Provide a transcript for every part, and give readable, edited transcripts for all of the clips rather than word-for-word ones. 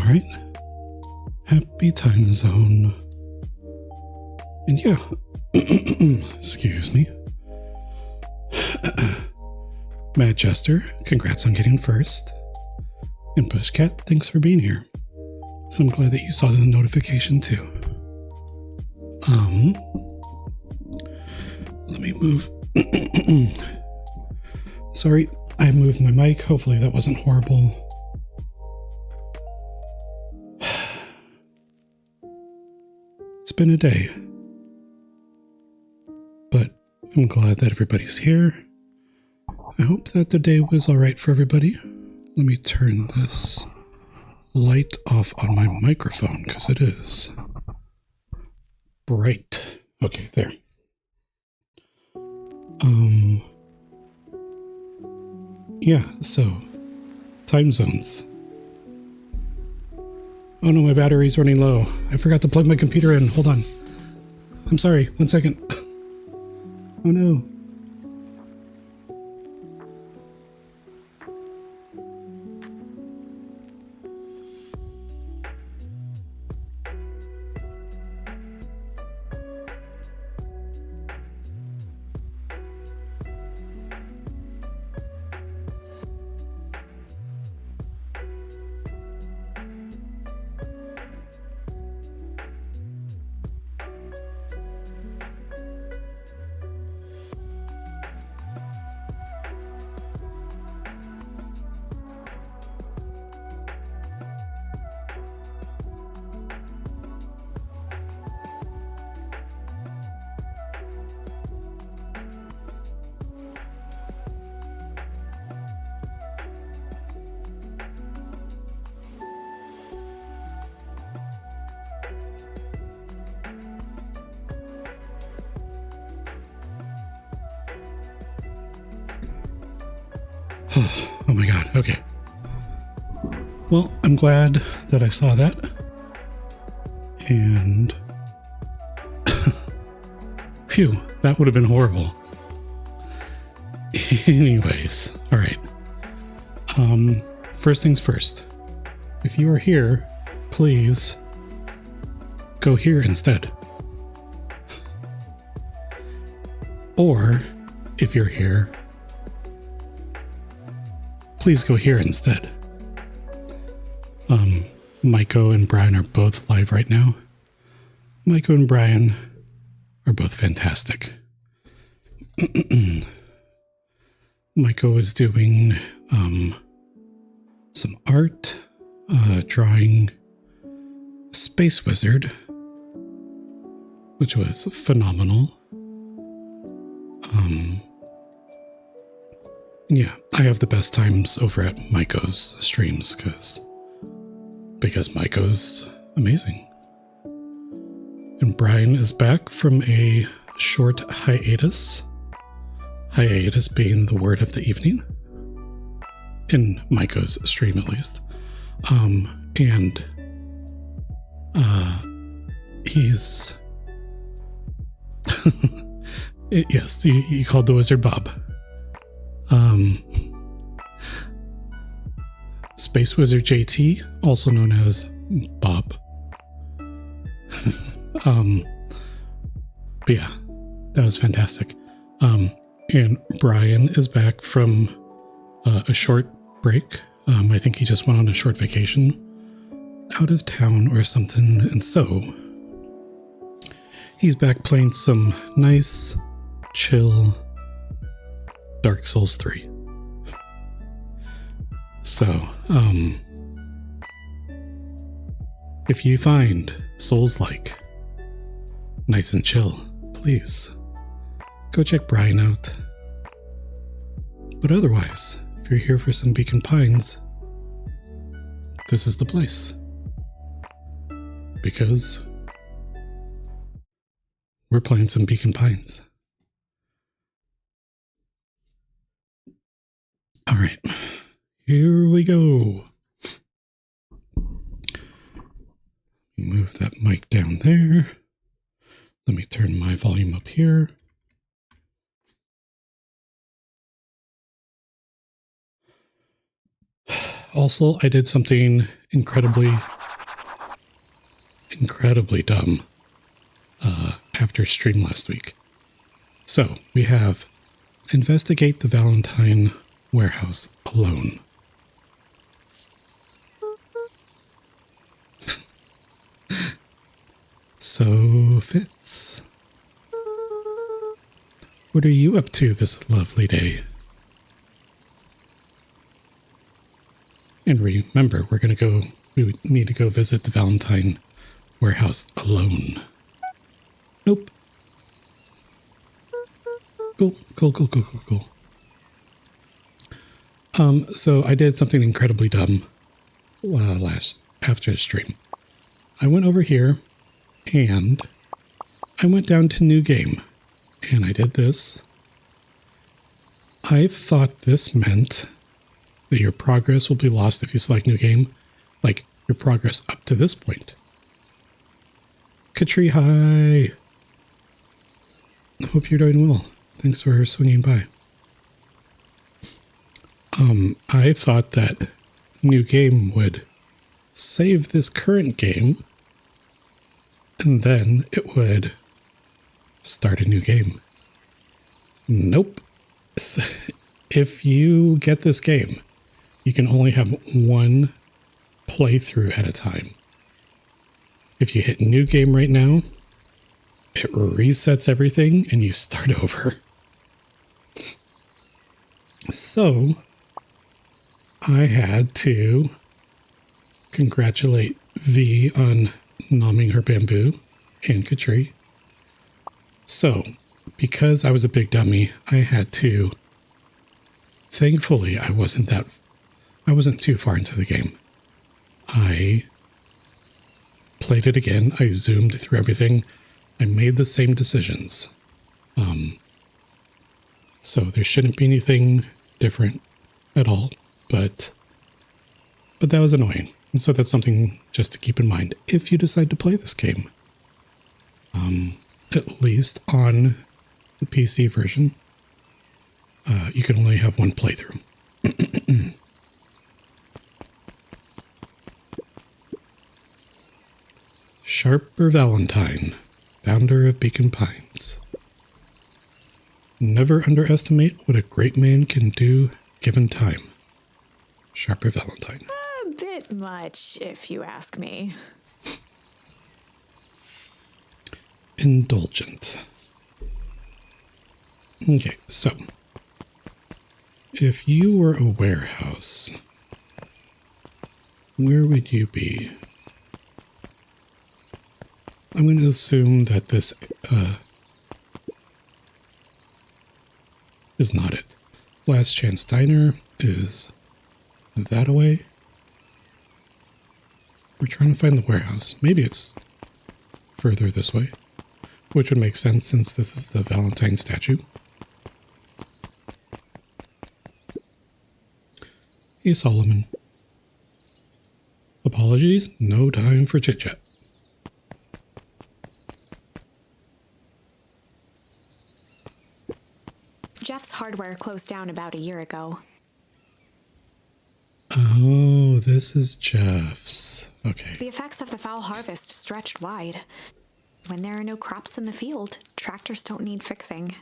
right. Happy time zone. And yeah, excuse me. Mad Jester, congrats on getting first. And Pushcat, thanks for being here. And I'm glad that you saw the notification too. Let me move. Sorry, I moved my mic. Hopefully that wasn't horrible. It's been a day. But I'm glad that everybody's here. I hope that the day was alright for everybody. Let me turn this light off on my microphone because it is bright. Okay, there. Yeah, so time zones. Oh no, my battery's running low. I forgot to plug my computer in. Hold on. I'm sorry. 1 second. Oh no. Oh my god, okay. Well, I'm glad that I saw that. And phew, that would have been horrible. Anyways, all right. First things first. If you are here, please go here instead. Or if you're here, please go here instead. Maiko and Brian are both live right now. Maiko and Brian are both fantastic. Maiko is doing some art, drawing Space Wizard, which was phenomenal. Yeah, I have the best times over at Maiko's streams because Maiko's amazing. And Brian is back from a short hiatus. Hiatus being the word of the evening. In Maiko's stream, at least. He's... yes, he called the wizard Bob. Space Wizard JT, also known as Bob. But yeah, that was fantastic. And Brian is back from a short break. I think he just went on a short vacation out of town or something, and so he's back playing some nice, chill Dark Souls 3. So, if you find Souls-like nice and chill, please go check Brian out. But otherwise, if you're here for some Beacon Pines, this is the place. Because we're playing some Beacon Pines. All right, here we go. Move that mic down there. Let me turn my volume up here. Also, I did something incredibly dumb after stream last week. So, we have investigate the Valentine warehouse alone. So, Fitz, what are you up to this lovely day? And remember, we need to go visit the Valentine warehouse alone. Nope. Cool. So I did something incredibly dumb after the stream. I went over here and I went down to new game and I did this. I thought this meant that your progress will be lost if you select new game, like your progress up to this point. Katri, hi. I hope you're doing well. Thanks for swinging by. I thought that new game would save this current game and then it would start a new game. Nope. If you get this game, you can only have one playthrough at a time. If you hit new game right now, it resets everything and you start over. So, I had to congratulate V on nomming her bamboo and Katri. So, because I was a big dummy, I had to... Thankfully, I wasn't too far into the game. I played it again. I zoomed through everything. I made the same decisions. So there shouldn't be anything different at all, but that was annoying. And so that's something just to keep in mind if you decide to play this game. At least on the PC version, you can only have one playthrough. Sharper Valentine, founder of Beacon Pines. Never underestimate what a great man can do given time. Sharper Valentine. A bit much, if you ask me. Indulgent. Okay, so if you were a warehouse, where would you be? I'm going to assume that this is not it. Last Chance Diner is that away. We're trying to find the warehouse. Maybe it's further this way, which would make sense since this is the Valentine statue. Hey, Solomon. Apologies, no time for chit-chat. Jeff's Hardware closed down about a year ago. Oh, this is Jeff's. Okay. The effects of the foul harvest stretched wide. When there are no crops in the field, tractors don't need fixing.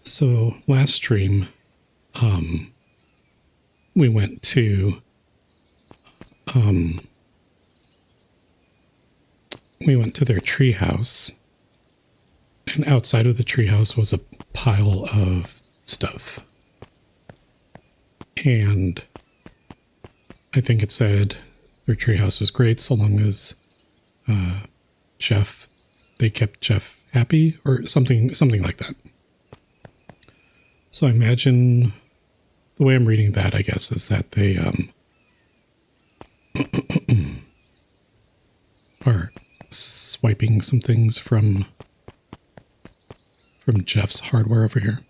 So last stream, we went to their treehouse, and outside of the treehouse was a pile of stuff. And I think it said their treehouse was great so long as they kept Jeff happy or something like that. So I imagine the way I'm reading that, I guess, is that they are swiping some things from Jeff's hardware over here.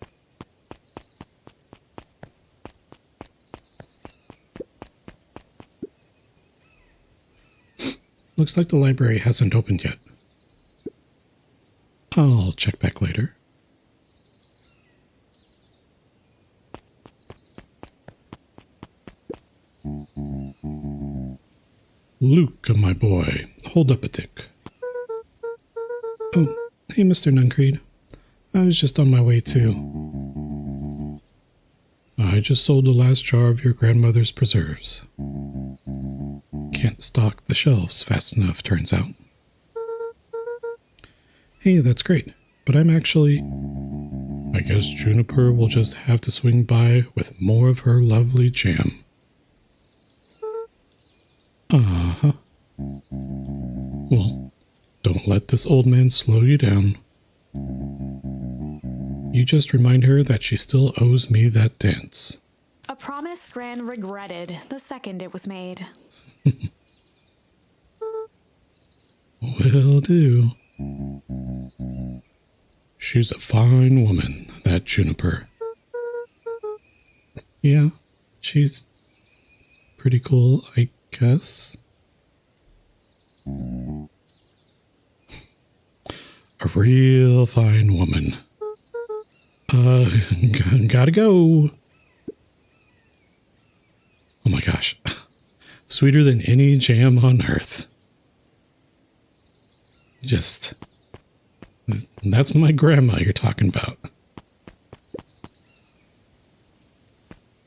Looks like the library hasn't opened yet. I'll check back later. Luca, my boy, hold up a tick. Oh, hey, Mr. Nuncreed. I was just on my way too. I just sold the last jar of your grandmother's preserves. Can't stock the shelves fast enough, turns out. Hey, that's great, but I'm actually... I guess Juniper will just have to swing by with more of her lovely jam. Uh-huh. Well, don't let this old man slow you down. You just remind her that she still owes me that dance. A promise Gran regretted the second it was made. Will do. She's a fine woman, that Juniper. Yeah, she's pretty cool, I guess. A real fine woman. Gotta go. Oh my gosh. Sweeter than any jam on earth. That's my grandma you're talking about.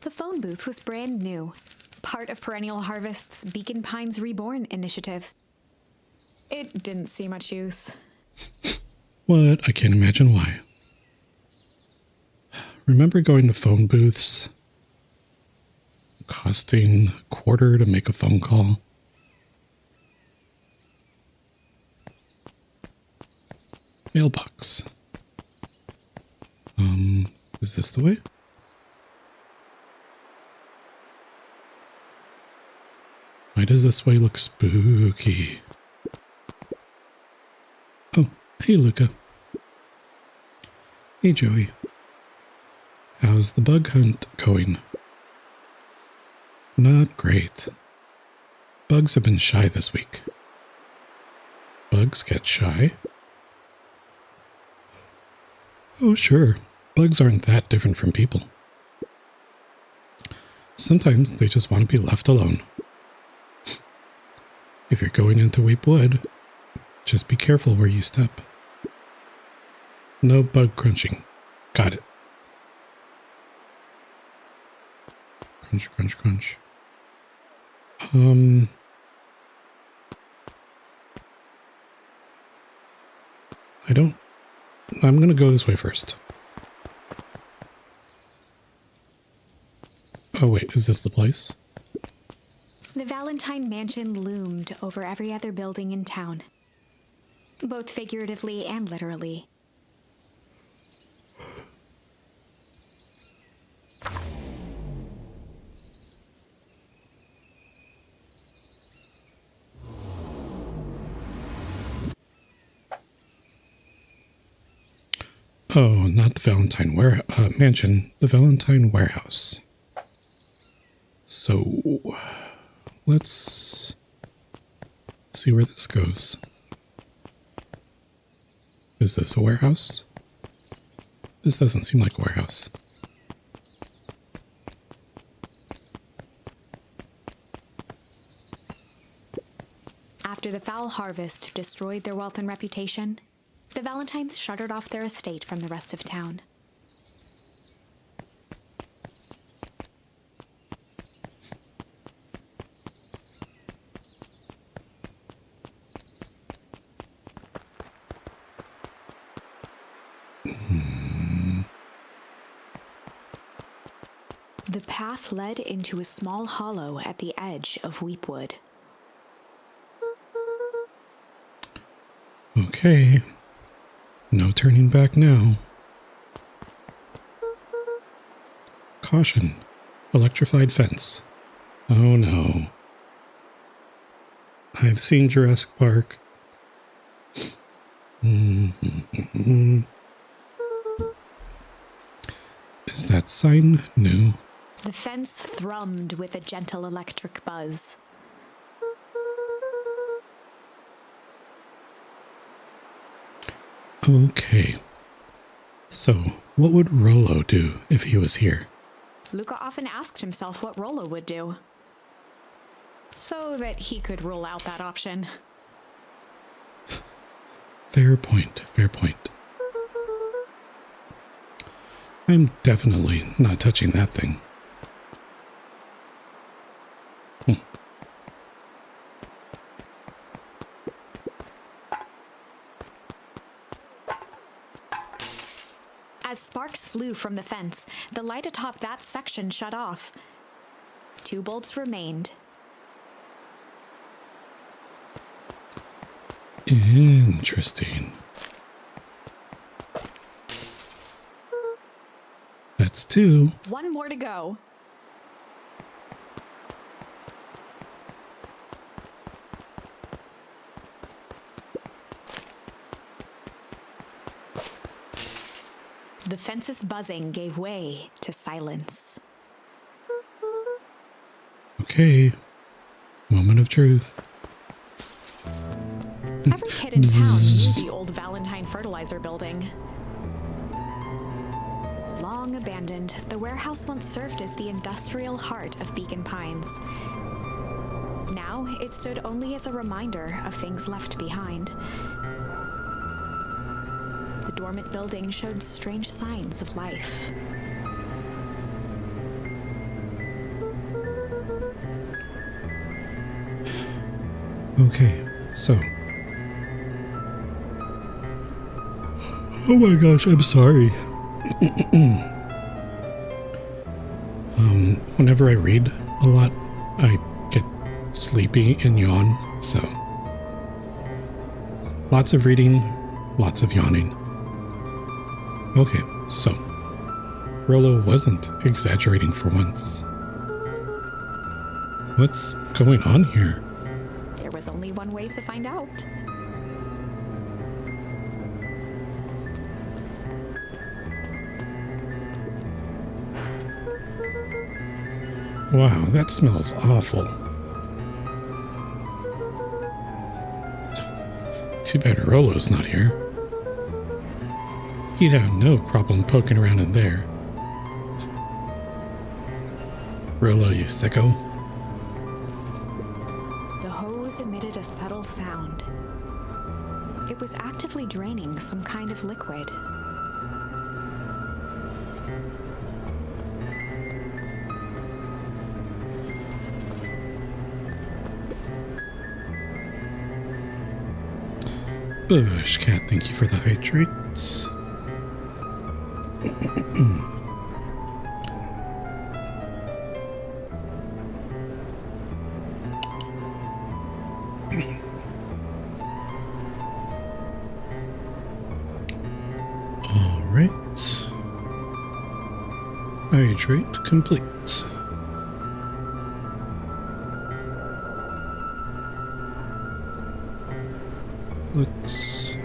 The phone booth was brand new, part of Perennial Harvest's Beacon Pines Reborn initiative. It didn't see much use. What? I can't imagine why. Remember going to phone booths? Costing a quarter to make a phone call? Mailbox. Is this the way? Why does this way look spooky? Oh, hey Luca. Hey Joey. How's the bug hunt going? Not great. Bugs have been shy this week. Bugs get shy? Oh, sure. Bugs aren't that different from people. Sometimes they just want to be left alone. If you're going into Weepwood, just be careful where you step. No bug crunching. Got it. Crunch, crunch, crunch. I'm going to go this way first. Oh wait, is this the place? The Valentine Mansion loomed over every other building in town, both figuratively and literally. Oh, not the Valentine Mansion, the Valentine Warehouse. So, let's see where this goes. Is this a warehouse? This doesn't seem like a warehouse. After the foul harvest destroyed their wealth and reputation, the Valentines shuttered off their estate from the rest of town. The path led into a small hollow at the edge of Weepwood. Okay. No turning back now. Caution. Electrified fence. Oh no. I've seen Jurassic Park. Is that sign new? The fence thrummed with a gentle electric buzz. Okay. So, what would Rollo do if he was here? Luca often asked himself what Rollo would do. so that he could rule out that option. Fair point, fair point. I'm definitely not touching that thing. As sparks flew from the fence, the light atop that section shut off. 2 bulbs remained. Interesting. That's 2. 1 more to go. The fence's buzzing gave way to silence. Okay. Moment of truth. Every kid in town knew the old Valentine Fertilizer building. Long abandoned, the warehouse once served as the industrial heart of Beacon Pines. Now, it stood only as a reminder of things left behind. The dormant building showed strange signs of life. Okay, so. Oh my gosh, I'm sorry. Whenever I read a lot, I get sleepy and yawn, so. Lots of reading, lots of yawning. Okay, so. Rollo wasn't exaggerating for once. What's going on here? There was only one way to find out. Wow, that smells awful. Too bad Rollo's not here. He'd have no problem poking around in there. Rollo, you sicko. The hose emitted a subtle sound. It was actively draining some kind of liquid. Bush cat, thank you for the hydrate. All right. Hydrate complete. Let's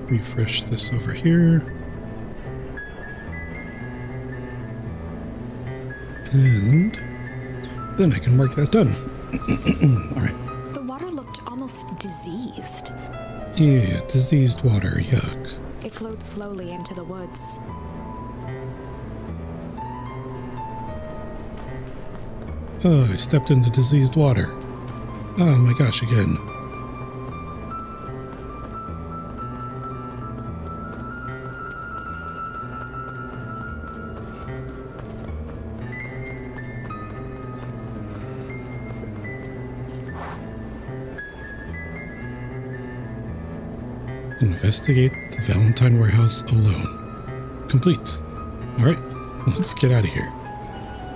refresh this over here. And then I can mark that done. All right. The water looked almost diseased. Yeah, diseased water, yuck. It flowed slowly into the woods. Oh, I stepped into diseased water. Oh my gosh, again. Investigate the Valentine warehouse alone. Complete. Alright, let's get out of here.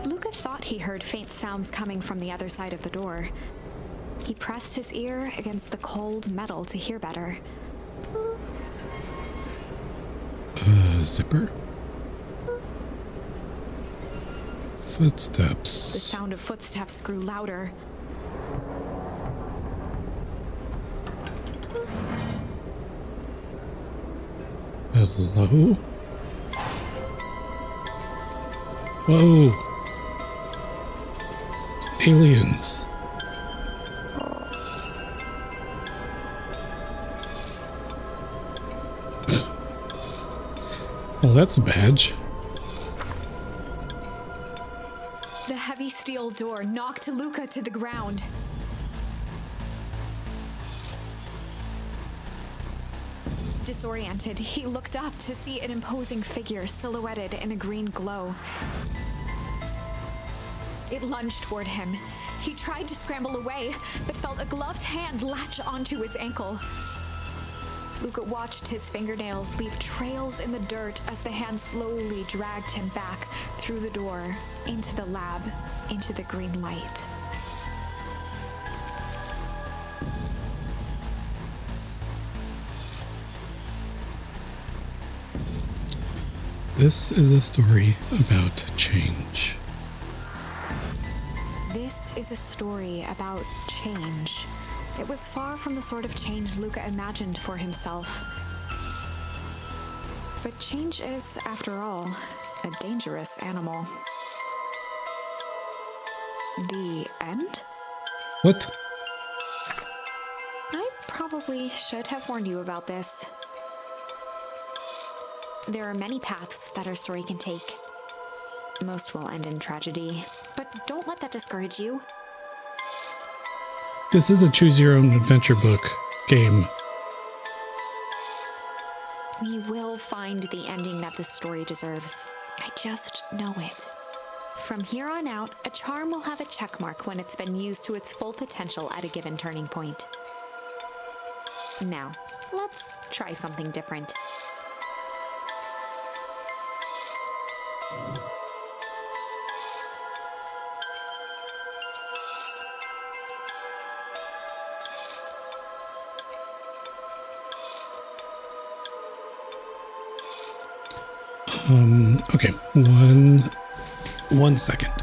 Luca thought he heard faint sounds coming from the other side of the door. He pressed his ear against the cold metal to hear better. Zipper? Footsteps. The sound of footsteps grew louder. Hello? Whoa! It's aliens. Well, that's a badge. The heavy heavy steel door knocked Luca to the ground. Disoriented, he looked up to see an imposing figure silhouetted in a green glow. It lunged toward him. He tried to scramble away, but felt a gloved hand latch onto his ankle. Luca watched his fingernails leave trails in the dirt as the hand slowly dragged him back through the door, into the lab, into the green light. This is a story about change. This is a story about change. It was far from the sort of change Luca imagined for himself. But change is, after all, a dangerous animal. The end? What? I probably should have warned you about this. There are many paths that our story can take. Most will end in tragedy, but don't let that discourage you. This is a choose your own adventure book game. We will find the ending that this story deserves. I just know it. From here on out, a charm will have a check mark when it's been used to its full potential at a given turning point. Now, let's try something different. Okay, one second.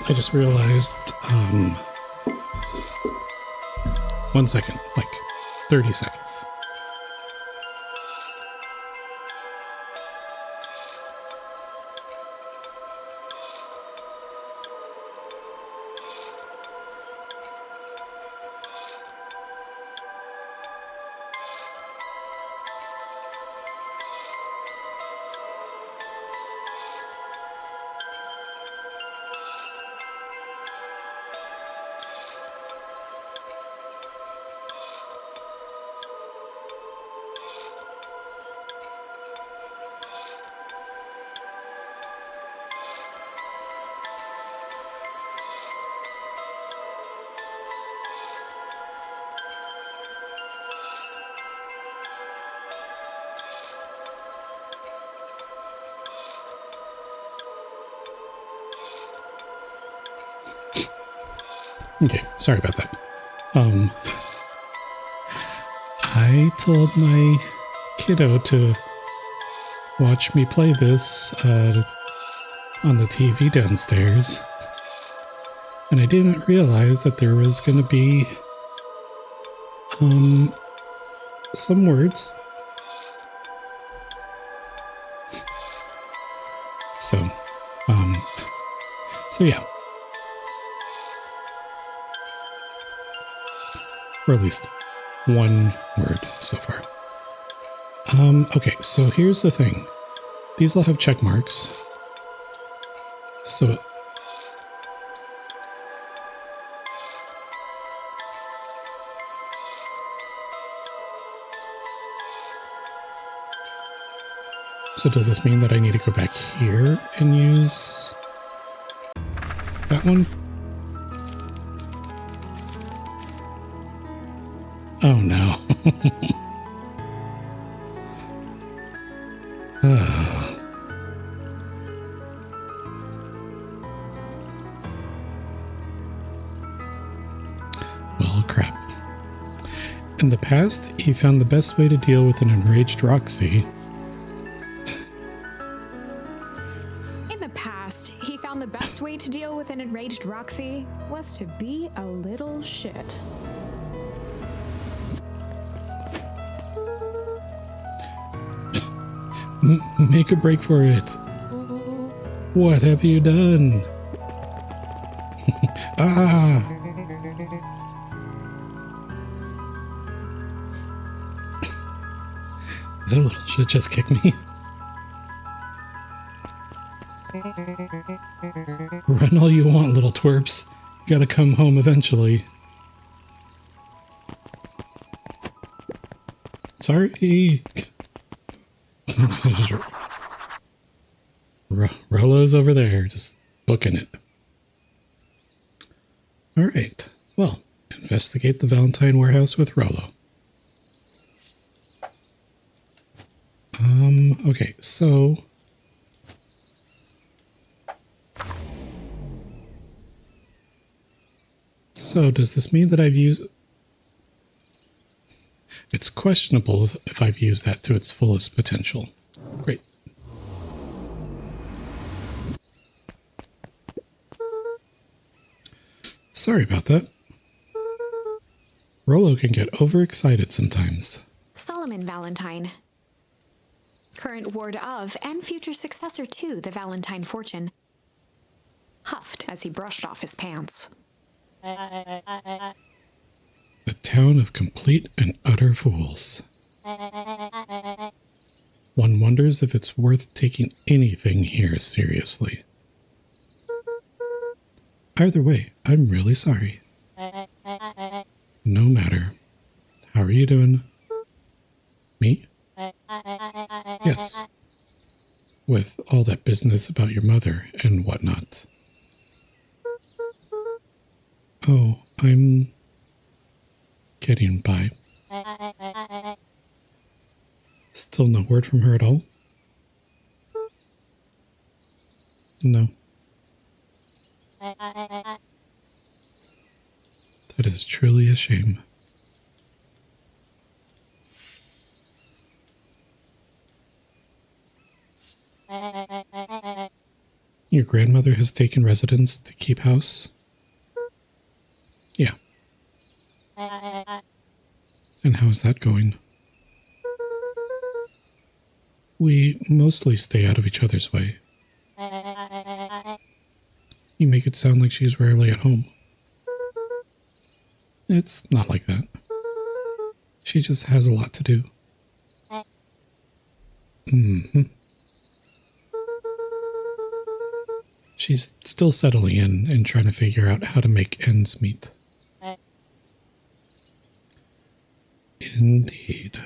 I just realized, 1 second, like 30 seconds. Okay, sorry about that. I told my kiddo to watch me play this on the TV downstairs, and I didn't realize that there was going to be some words. So yeah. Or at least one word so far. Okay, so here's the thing. These all have check marks. So does this mean that I need to go back here and use that one? Oh no. Well, crap. In the past, he found the best way to deal with an enraged Roxy. In the past, he found the best way to deal with an enraged Roxy was to be a little shit. Make a break for it. What have you done? Ah! That little shit just kicked me. Run all you want, little twerps. You gotta come home eventually. Sorry. Rollo's over there, just booking it. Alright, well, investigate the Valentine warehouse with Rollo. Okay, so... So, does this mean that I've used... It's questionable if I've used that to its fullest potential. Great. Sorry about that. Rollo can get overexcited sometimes. Solomon Valentine. Current ward of and future successor to the Valentine fortune. Huffed as he brushed off his pants. A town of complete and utter fools. One wonders if it's worth taking anything here seriously. Either way, I'm really sorry. No matter. How are you doing? Me? Yes. With all that business about your mother and whatnot. Oh, I'm getting by. Still no word from her at all? No. That is truly a shame. Your grandmother has taken residence to keep house? Yeah. And how's that going? We mostly stay out of each other's way. You make it sound like she's rarely at home. It's not like that. She just has a lot to do. Mm-hmm. She's still settling in and trying to figure out how to make ends meet. Indeed.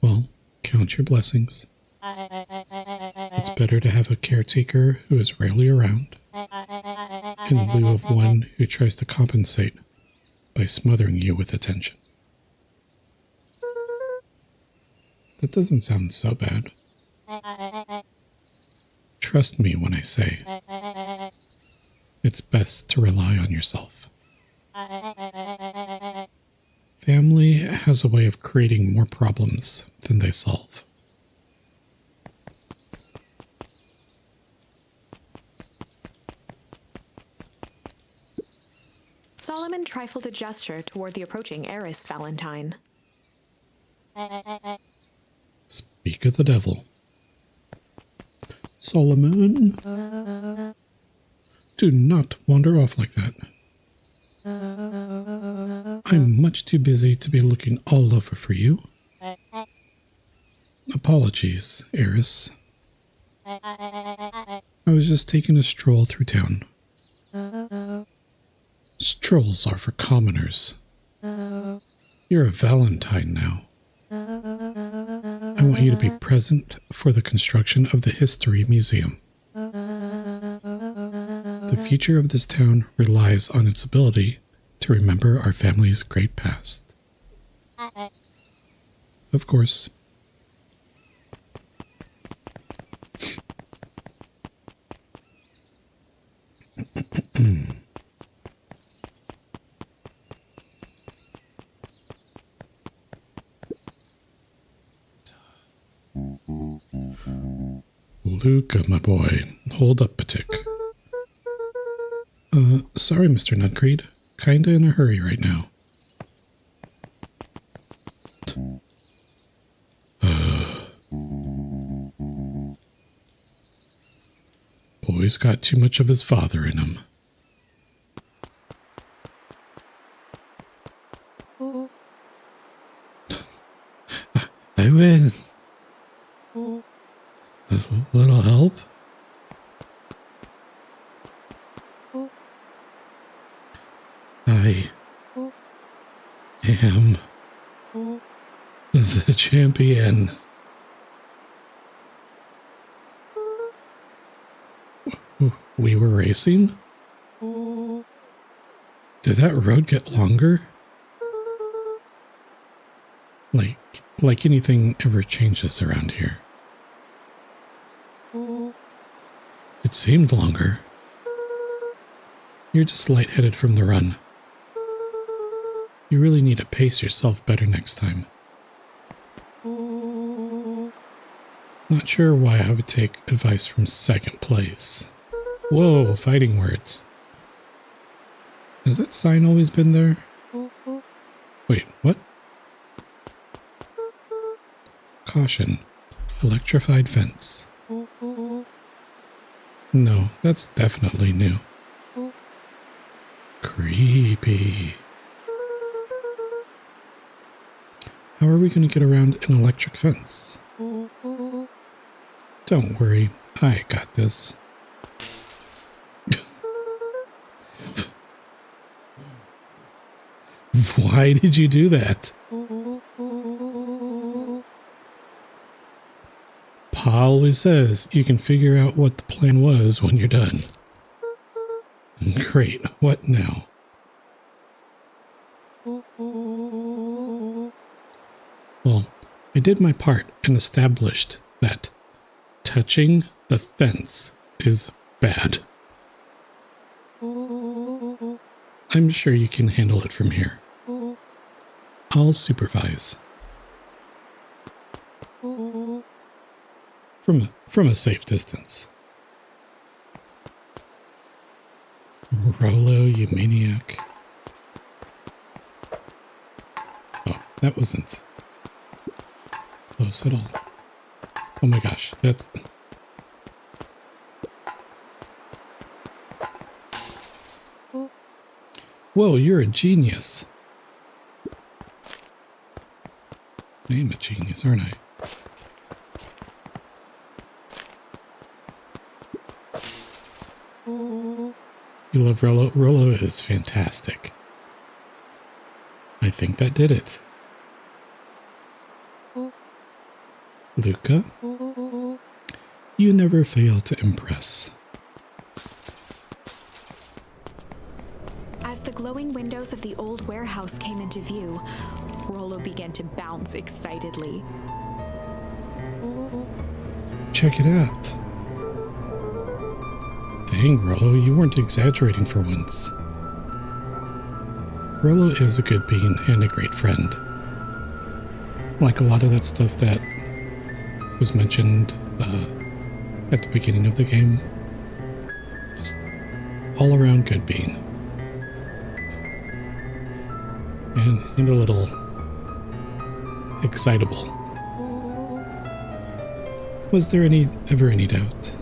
Well, count your blessings. It's better to have a caretaker who is rarely around, in lieu of one who tries to compensate by smothering you with attention. That doesn't sound so bad. Trust me when I say it's best to rely on yourself. Family has a way of creating more problems than they solve. Solomon trifled a gesture toward the approaching heiress Valentine. Speak of the devil. Solomon, do not wander off like that. I'm much too busy to be looking all over for you. Apologies, heiress. I was just taking a stroll through town. Strolls are for commoners. You're a Valentine now. I want you to be present for the construction of the History Museum. The future of this town relies on its ability to remember our family's great past. Of course. Luca, my boy, hold up a tick. Sorry, Mr. Nutcreed. Kinda in a hurry right now. Boy's got too much of his father in him. I win. Little help? I am the champion. We were racing? Did that road get longer? Like anything ever changes around here. It seemed longer. You're just lightheaded from the run. You really need to pace yourself better next time. Not sure why I would take advice from second place. Whoa, fighting words. Has that sign always been there? Wait, what? Caution. Electrified fence. No, that's definitely new. Creepy. How are we going to get around an electric fence? Don't worry, I got this. Why did you do that? Pa always says you can figure out what the plan was when you're done. Great, what now? Well, I did my part and established that touching the fence is bad. I'm sure you can handle it from here. I'll supervise. From a safe distance. Rollo, you maniac. Oh, that wasn't close at all. Oh my gosh, that's... Whoa, you're a genius. I am a genius, aren't I? You love Rollo? Rollo is fantastic. I think that did it. Luca? You never fail to impress. As the glowing windows of the old warehouse came into view, Rollo began to bounce excitedly. Check it out. Dang, Rollo, you weren't exaggerating for once. Rollo is a good bean and a great friend. Like a lot of that stuff that was mentioned at the beginning of the game. Just all around good bean. And a little excitable. Was there ever any doubt?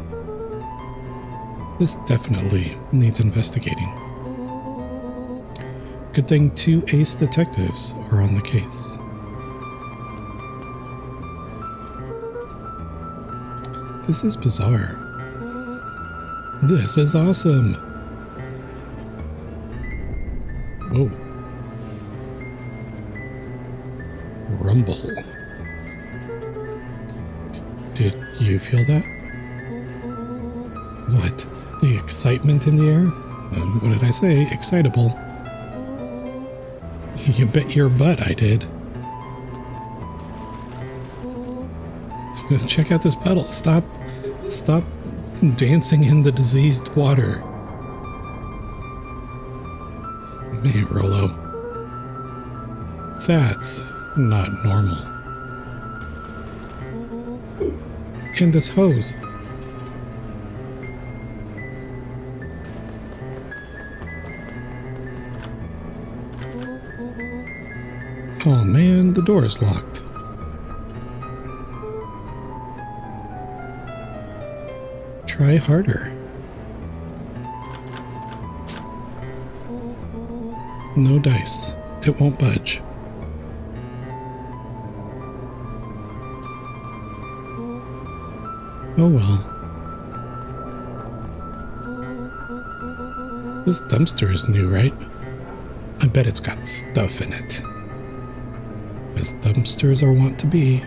This definitely needs investigating. Good thing 2 ace detectives are on the case. This is bizarre. This is awesome. Whoa. Rumble. Did you feel that? What? The excitement in the air? What did I say? Excitable. You bet your butt I did. Check out this puddle. Stop dancing in the diseased water. Man, Rollo. That's not normal. And this hose. Oh man, the door is locked. Try harder. No dice. It won't budge. Oh well. This dumpster is new, right? I bet it's got stuff in it. As dumpsters are wont to be.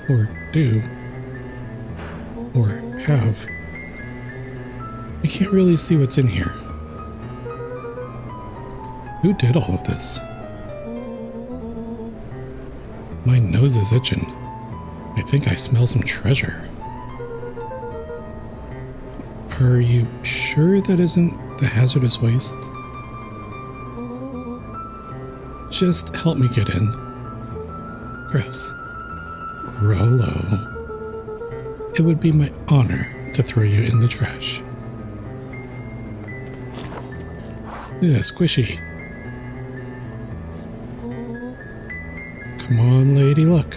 Or do. Or have. I can't really see what's in here. Who did all of this? My nose is itching. I think I smell some treasure. Are you sure that isn't the hazardous waste? Just help me get in. Gross. Rollo. It would be my honor to throw you in the trash. Yeah, squishy. Come on, lady, look.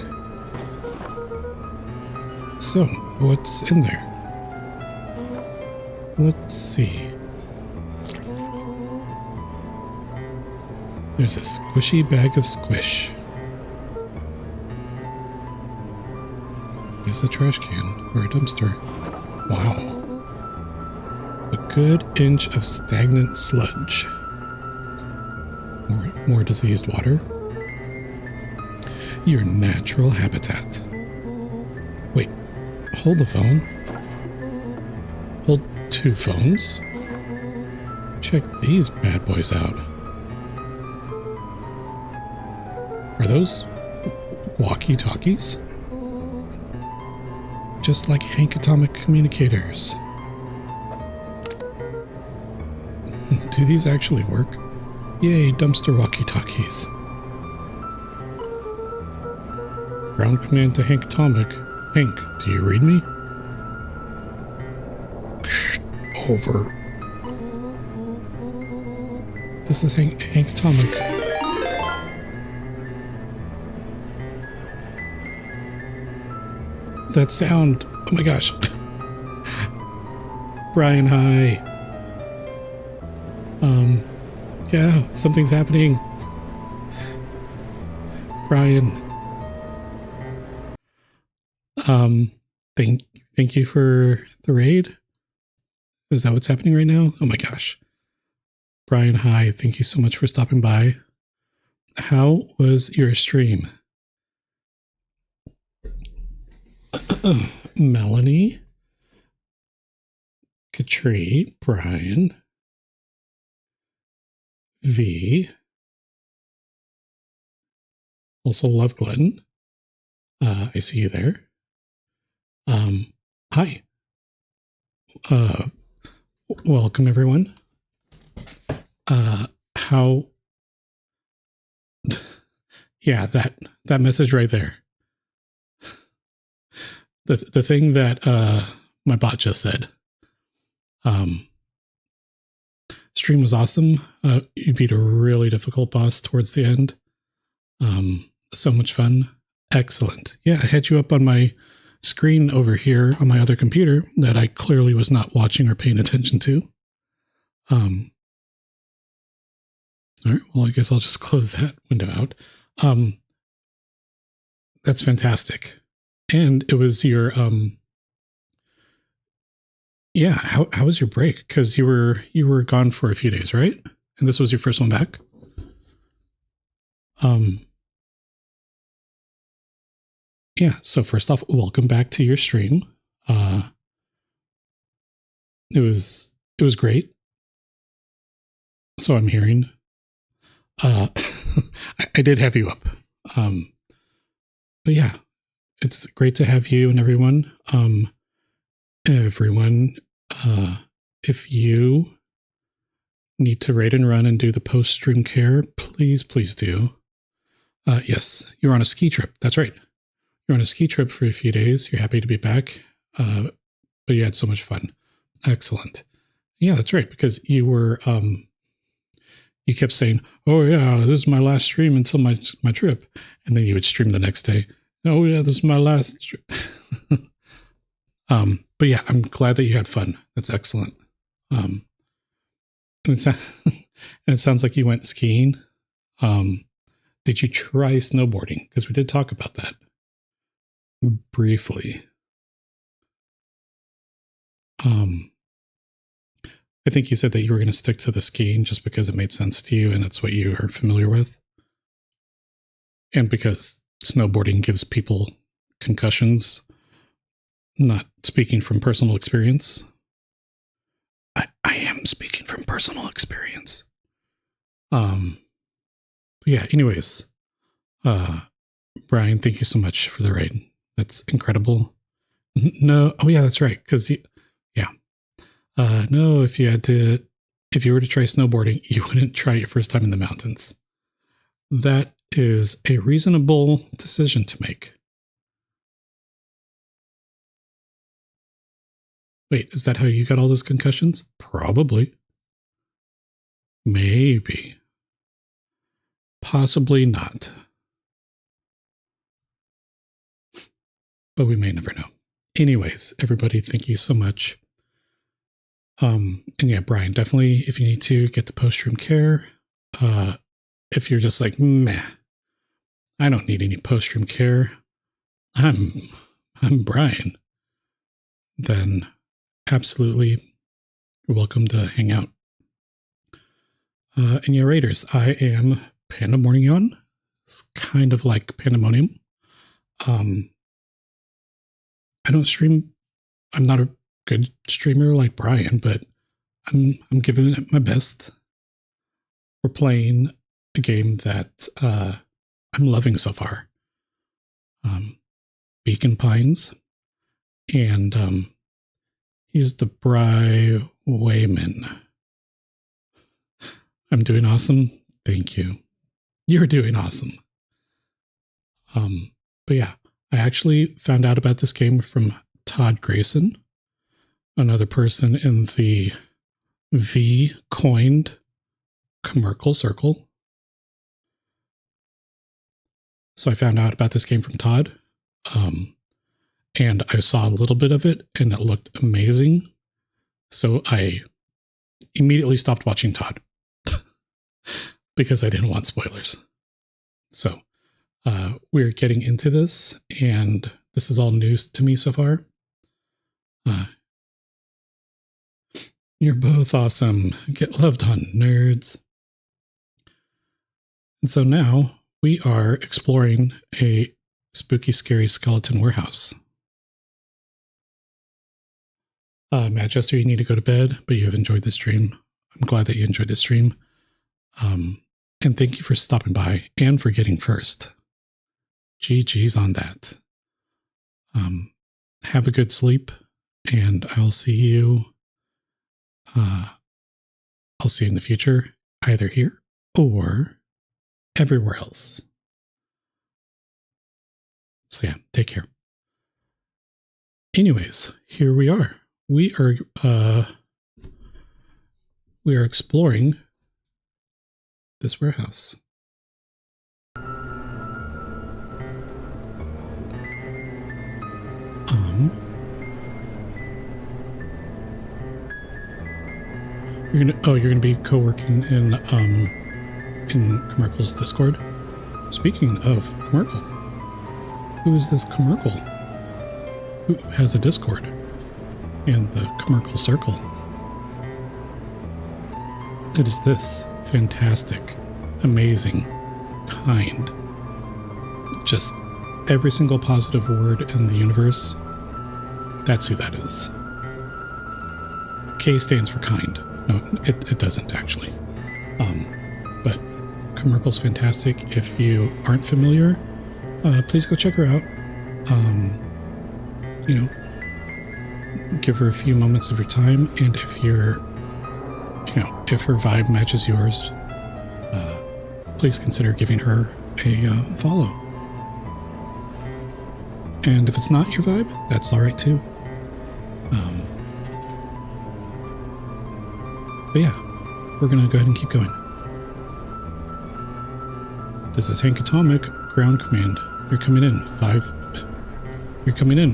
So, what's in there? Let's see. There's a squishy bag of squish. There's a trash can or a dumpster. Wow. A good inch of stagnant sludge. More diseased water. Your natural habitat. Wait, hold the phone. Hold 2 phones. Check these bad boys out. Are those walkie-talkies? Just like Hank Atomic communicators. Do these actually work? Yay, dumpster walkie-talkies. Ground command to Hank Atomic. Hank, do you read me? Over. This is Hank Atomic. That sound. Oh my gosh. Brian, hi. Yeah, something's happening. Brian. Thank you for the raid. Is that what's happening right now? Oh my gosh. Brian, hi. Thank you so much for stopping by. How was your stream? Melanie, Katrie, Brian, V, also Love Glutton. I see you there. Hi. Welcome everyone. How? Yeah, that message right there. The thing that my bot just said. Stream was awesome. You beat a really difficult boss towards the end. So much fun. Excellent. Yeah, I had you up on my screen over here on my other computer that I clearly was not watching or paying attention to. All right, well, I guess I'll just close that window out. That's fantastic. And it was your, yeah, how was your break? Because you were gone for a few days, right? And this was your first one back? Yeah, so first off, welcome back to your stream. It was great. So I'm hearing. I did have you up. But yeah, it's great to have you and everyone. If you need to raid and run and do the post-stream care, please do. Yes, you're on a ski trip. That's right. You're on a ski trip for a few days. You're happy to be back. But you had so much fun. Excellent. Yeah, that's right. Because you were, you kept saying, oh yeah, this is my last stream until my trip. And then you would stream the next day. Oh yeah, this is my last trip. But yeah, I'm glad that you had fun. That's excellent. And it sounds like you went skiing. Did you try snowboarding? Because we did talk about that briefly. I think you said that you were going to stick to the skiing just because it made sense to you and it's what you are familiar with. And because snowboarding gives people concussions, not speaking from personal experience. I am speaking from personal experience. Yeah, anyways, Brian, thank you so much for the raid. That's incredible. No, oh yeah, that's right. Cause no, if you were to try snowboarding, you wouldn't try your first time in the mountains. That is a reasonable decision to make. Wait, is that how you got all those concussions? Probably. Maybe. Possibly not. But we may never know. Anyways, everybody, thank you so much. And yeah, Brian, definitely if you need to get the post-room care, if you're just like, meh, I don't need any post-room care, I'm Brian, then absolutely you're welcome to hang out. And yeah, Raiders, I am Pandemonium. It's kind of like Pandemonium. I don't stream. I'm not a good streamer like Brian, but I'm giving it my best. We're playing a game that I'm loving so far. Beacon Pines, and he's the Bry Wayman. I'm doing awesome. Thank you. You're doing awesome. But yeah, I actually found out about this game from Todd Grayson, another person in the V-coined Commercial Circle. So I found out about this game from Todd, and I saw a little bit of it, and it looked amazing. So I immediately stopped watching Todd because I didn't want spoilers. So we're getting into this, and this is all news to me so far. You're both awesome. Get loved on, nerds. And so now we are exploring a spooky, scary skeleton warehouse. Manchester, you need to go to bed, but you have enjoyed the stream. I'm glad that you enjoyed the stream. And thank you for stopping by and for getting first. GG's on that. Have a good sleep, and I'll see you. I'll see you in the future, either here or everywhere else. So yeah, take care. Anyways, here we are. We are exploring this warehouse. You're gonna be co-working in Commercial's Discord. Speaking of Commercial, who is this Commercial? Who has a Discord and the Commercial Circle? It is this fantastic, amazing, kind, just every single positive word in the universe. That's who that is. K stands for kind. No, it doesn't actually. But Commercial's fantastic. If you aren't familiar, please go check her out. Give her a few moments of your time, and if you're, if her vibe matches yours, please consider giving her a follow. And if it's not your vibe, that's all right too. But yeah, we're going to go ahead and keep going. This is Hank Atomic, ground command. You're coming in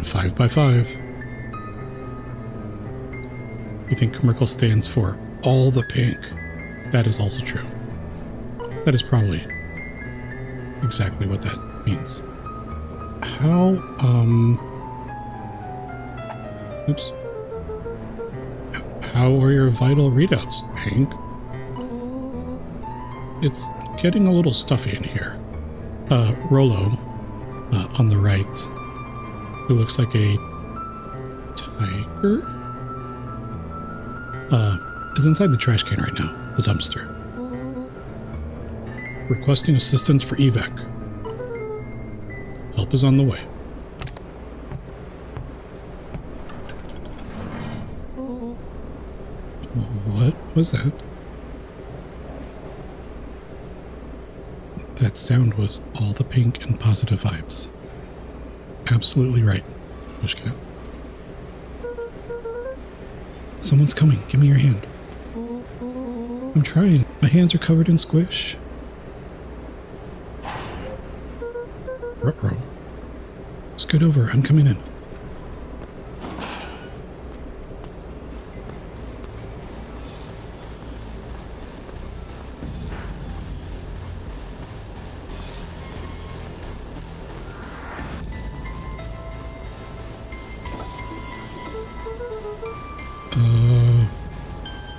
5 by 5. You think Commercial stands for all the pink. That is also true. That is probably exactly what that means. How, oops. How are your vital readouts, Hank? It's getting a little stuffy in here. Rollo, on the right, who looks like a tiger, is inside the trash can right now, the dumpster. Requesting assistance for evac. Help is on the way. What was that? That sound was all the pink and positive vibes. Absolutely right, Pushcat. Someone's coming. Give me your hand. I'm trying. My hands are covered in squish. Ruh-roh. Scoot over. I'm coming in.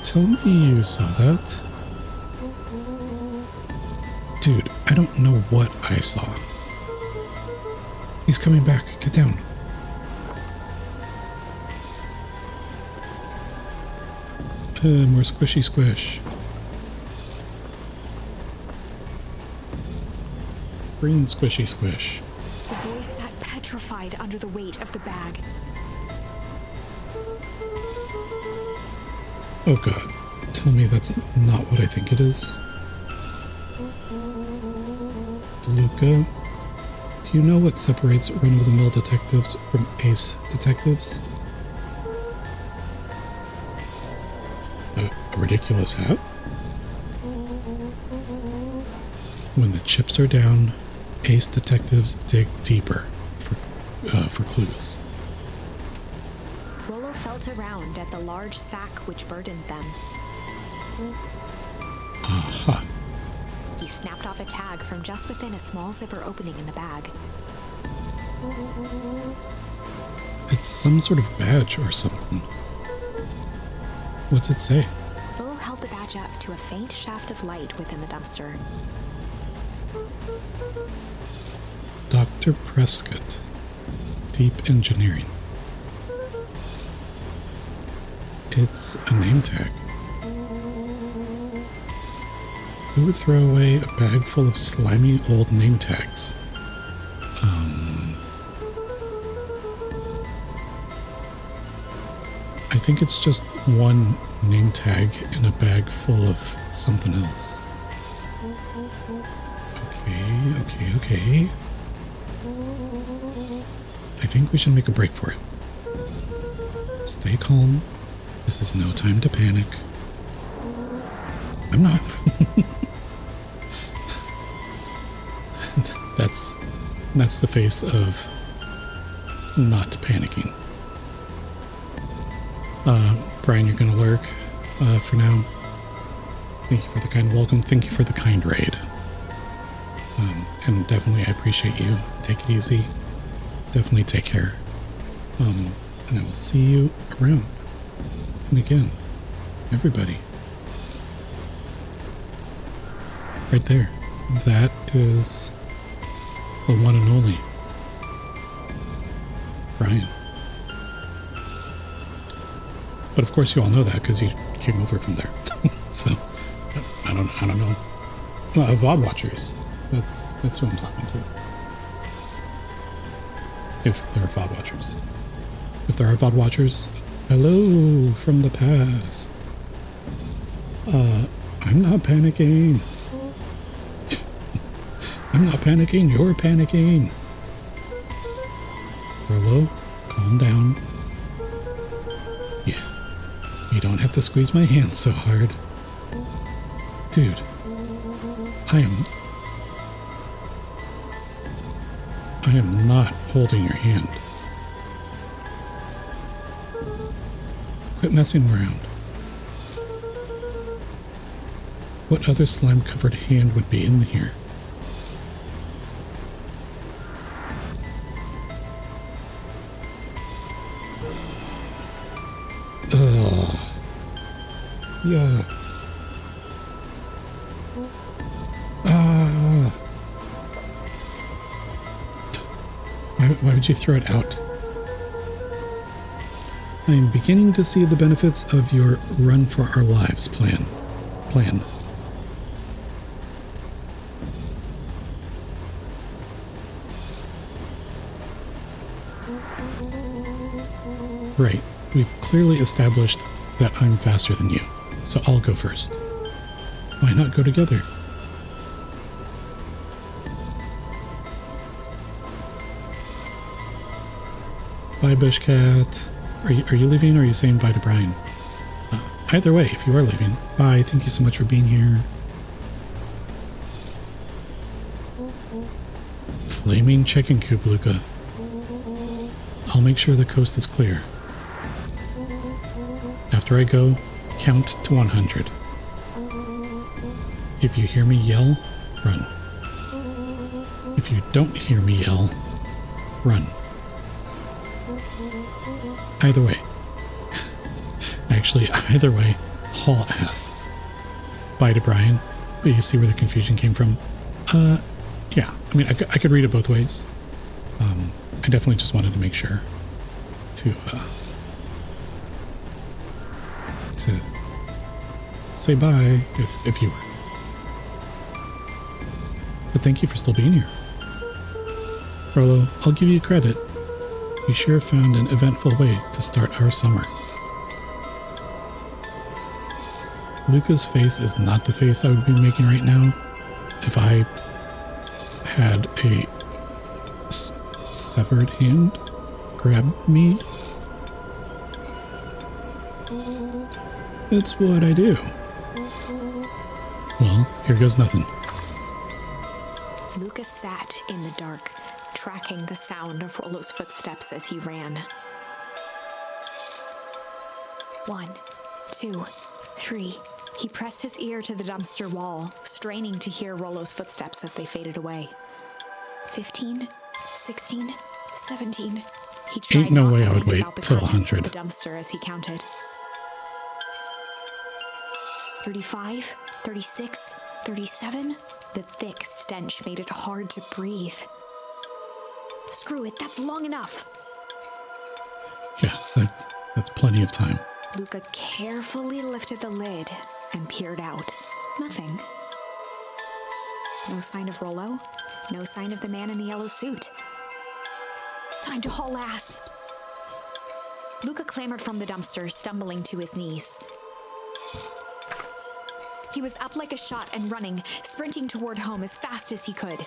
Tell me you saw that. Dude, I don't know what I saw. He's coming back. Get down. More squishy squish. Green squishy squish. The boy sat petrified under the weight of the bag. Oh god, tell me that's not what I think it is. Luca, do you know what separates run-of-the-mill detectives from ace detectives? A ridiculous hat? When the chips are down, ace detectives dig deeper for clues. Rollo felt around at the large sack which burdened them. Aha. He snapped off a tag from just within a small zipper opening in the bag. It's some sort of badge or something. What's it say? Rollo held the badge up to a faint shaft of light within the dumpster. Dr. Prescott. Deep Engineering. It's a name tag. Who would throw away a bag full of slimy old name tags? I think it's just one name tag in a bag full of something else. Okay. I think we should make a break for it. Stay calm. This is no time to panic. I'm not. That's the face of not panicking. Brian, you're gonna lurk for now. Thank you for the kind welcome. Thank you for the kind raid. And definitely I appreciate you. Take it easy. Definitely take care. And I will see you around. And again, everybody. Right there. That is the one and only Brian. But of course you all know that because you came over from there. So I don't know. VOD watchers. That's who I'm talking to. If there are VOD watchers. If there are VOD watchers, hello from the past. I'm not panicking. I'm not panicking, you're panicking. Rollo, calm down. Yeah, you don't have to squeeze my hand so hard. Dude, I am not holding your hand. Quit messing around. What other slime-covered hand would be in here? Ugh. Yeah. Ah. Why would you throw it out? I am beginning to see the benefits of your run for our lives plan. Right. We've clearly established that I'm faster than you, so I'll go first. Why not go together? Bye, Bushcat. Are you leaving, or are you saying bye to Brian? Either way, if you are leaving, bye. Thank you so much for being here. Flaming chicken coop, Luca. I'll make sure the coast is clear. After I go, count to 100. If you hear me yell, run. If you don't hear me yell, run. Either way. Actually, either way, haul ass. Bye to Brian. But you see where the confusion came from? Yeah. I mean, I could read it both ways. I definitely just wanted to make sure to say bye if you were. But thank you for still being here. Rolo, I'll give you credit. You sure found an eventful way to start our summer. Luca's face is not the face I would be making right now if I had a severed hand grab me. It's what I do. Well, here goes nothing. Luca sat in the dark, tracking the sound of Rolo's footsteps as he ran. 1, 2, 3. He pressed his ear to the dumpster wall, straining to hear Rolo's footsteps as they faded away. 15, 16, 17. He tried Ain't no not way to I would think wait about the till contents of 100. the dumpster as he counted. 35, 36, 37. The thick stench made it hard to breathe. Screw it, that's long enough. Yeah, that's plenty of time. Luca carefully lifted the lid and peered out. Nothing. No sign of Rolo. No sign of the man in the yellow suit. Time to haul ass. Luca clambered from the dumpster, stumbling to his knees. He was up like a shot and running, sprinting toward home as fast as he could.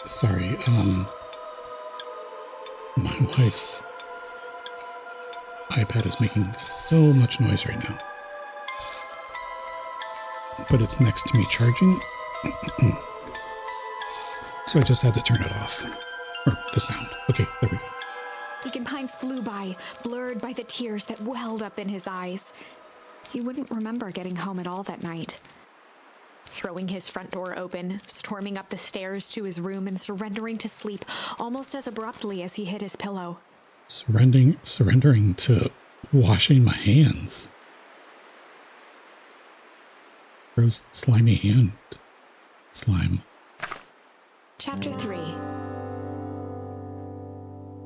Sorry, my wife's iPad is making so much noise right now. But it's next to me charging. So I just had to turn it off. Or the sound. Okay, there we go. Beacon Pines flew by, blurred by the tears that welled up in his eyes. He wouldn't remember getting home at all that night. Throwing his front door open, storming up the stairs to his room, and surrendering to sleep almost as abruptly as he hit his pillow. Surrendering to washing my hands. Gross, slimy hand. Slime. Chapter 3.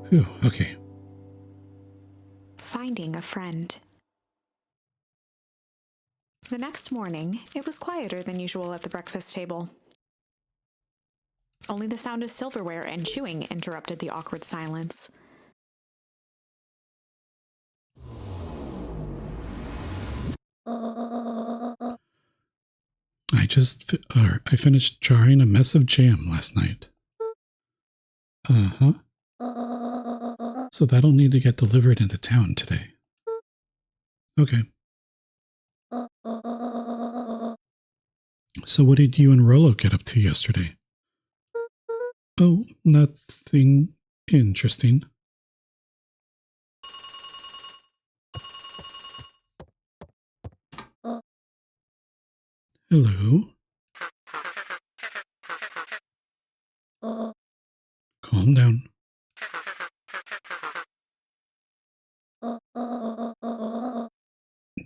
Phew, okay. Finding a friend. The next morning, it was quieter than usual at the breakfast table. Only the sound of silverware and chewing interrupted the awkward silence. I finished jarring a mess of jam last night. Uh-huh. So that'll need to get delivered into town today. Okay. So what did you and Rolo get up to yesterday? Oh, nothing interesting. Hello? Calm down.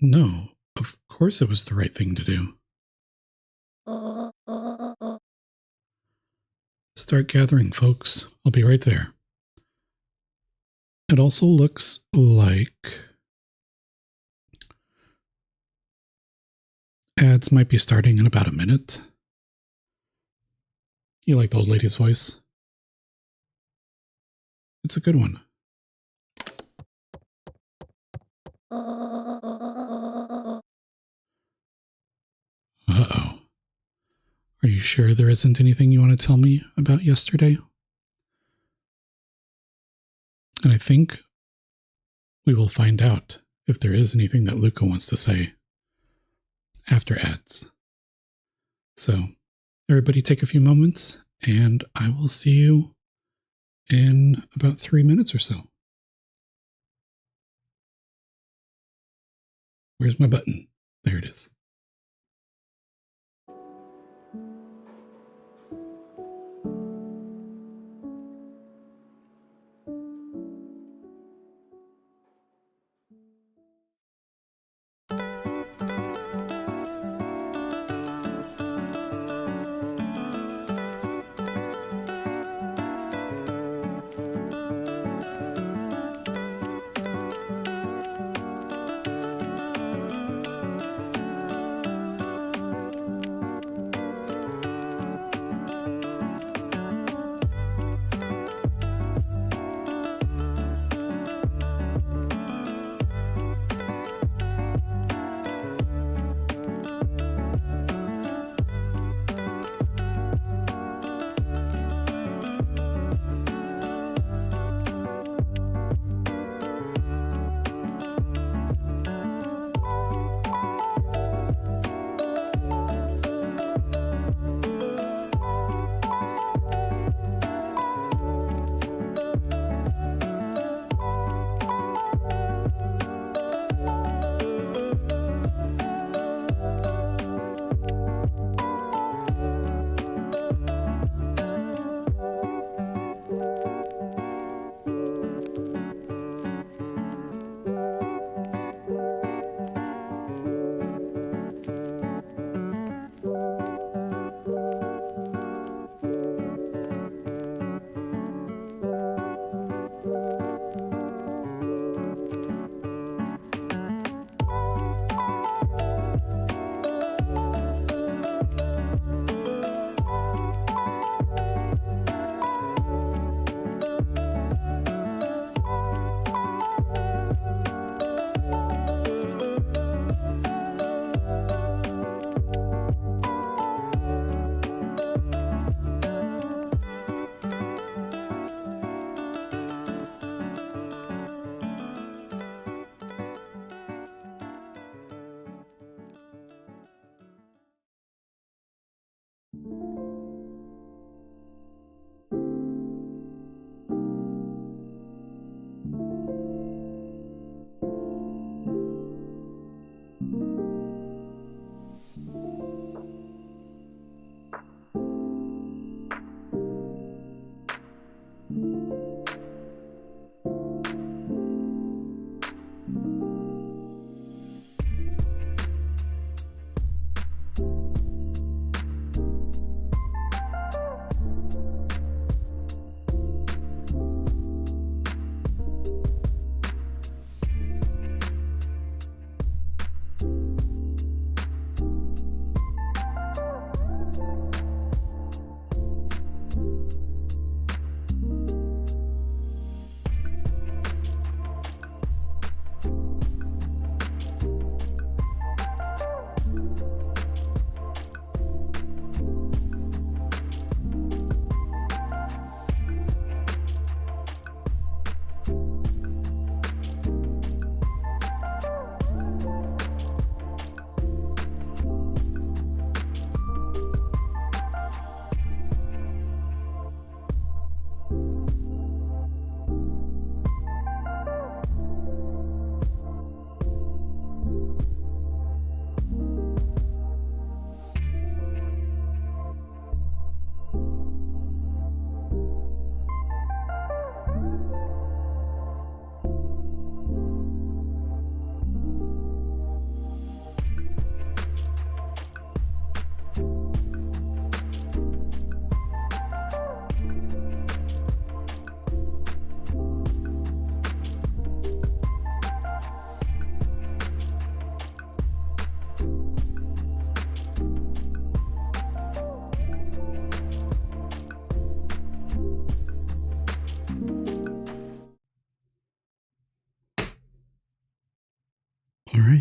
No, of course it was the right thing to do. Start gathering, folks. I'll be right there. It also looks like ads might be starting in about a minute. You like the old lady's voice? It's a good one. Uh-oh. Are you sure there isn't anything you want to tell me about yesterday? And I think we will find out if there is anything that Luca wants to say after ads. So, everybody take a few moments, and I will see you in about 3 minutes or so. Where's my button? There it is.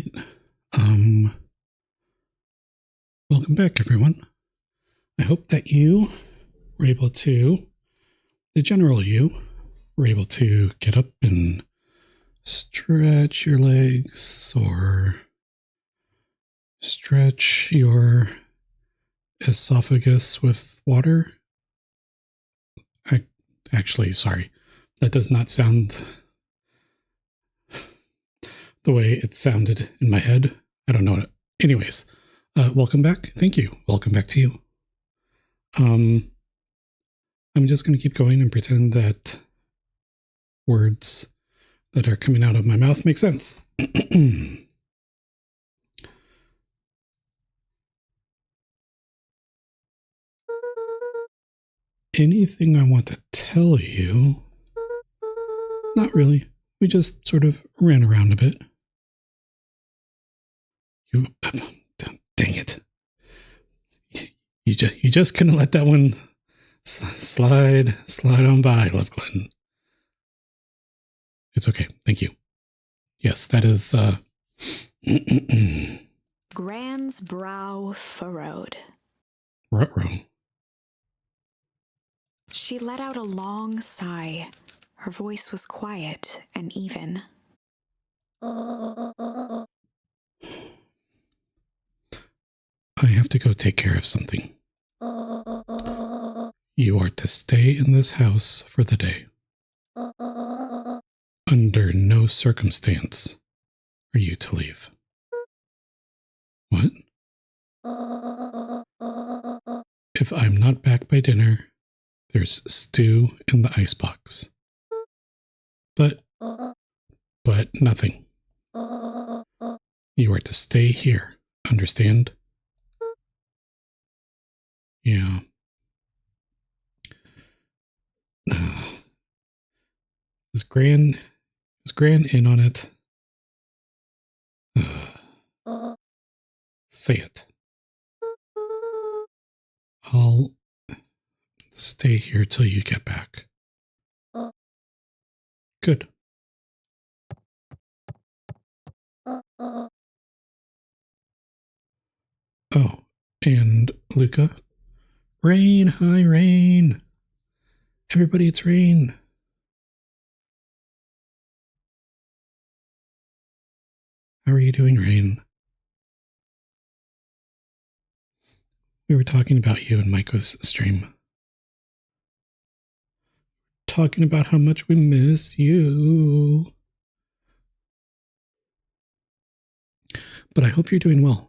right. Welcome back, everyone. I hope that you were able to, the general you, were able to get up and stretch your legs or stretch your esophagus with water. Sorry, that does not sound the way it sounded in my head. I don't know what. Anyways, welcome back. Thank you. Welcome back to you. I'm just going to keep going and pretend that words that are coming out of my mouth make sense. Anything I want to tell you? Not really. We just sort of ran around a bit. Dang it. You just couldn't let that one slide on by, Love Glutton. It's okay. Thank you. Yes, that is, Gran's brow furrowed. Ruh-roh. She let out a long sigh. Her voice was quiet and even. I have to go take care of something. You are to stay in this house for the day. Under no circumstance are you to leave. What? If I'm not back by dinner, there's stew in the icebox. But nothing. You are to stay here, understand? Yeah. Is Gran in on it? Say it. I'll stay here till you get back. Good. Oh, and Luca? Rain, hi, Rain. Everybody, it's Rain. How are you doing, Rain? We were talking about you in Maiko's stream. Talking about how much we miss you. But I hope you're doing well.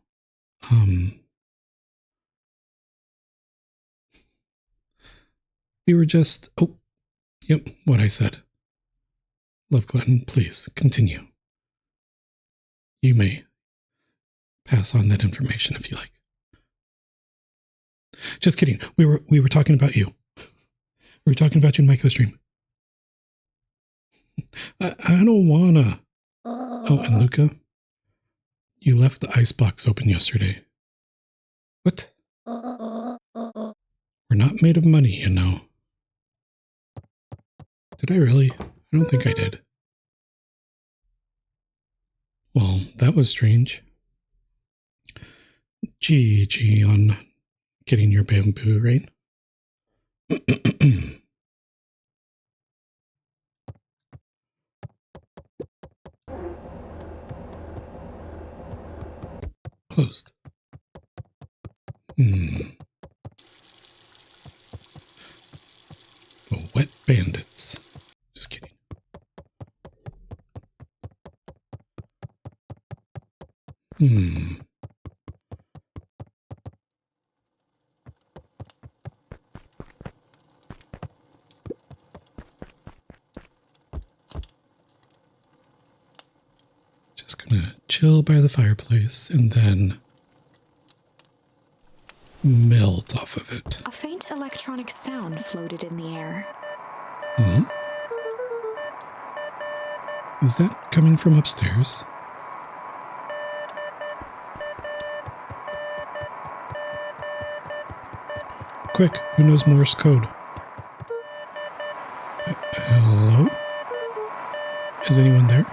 We were just... Oh, yep, what I said. Love Glutton, please, continue. You may pass on that information if you like. Just kidding. We were talking about you. We were talking about you in my co-stream. I don't wanna. Oh, and Luca, you left the icebox open yesterday. What? We're not made of money, you know. Did I really? I don't think I did. Well, that was strange. GG on getting your bamboo, right? Closed. Oh, wet bandits. Just kidding. Just gonna chill by the fireplace and then melt off of it. A faint electronic sound floated in the air. Is that coming from upstairs? Quick, who knows Morse code? Hello? Is anyone there?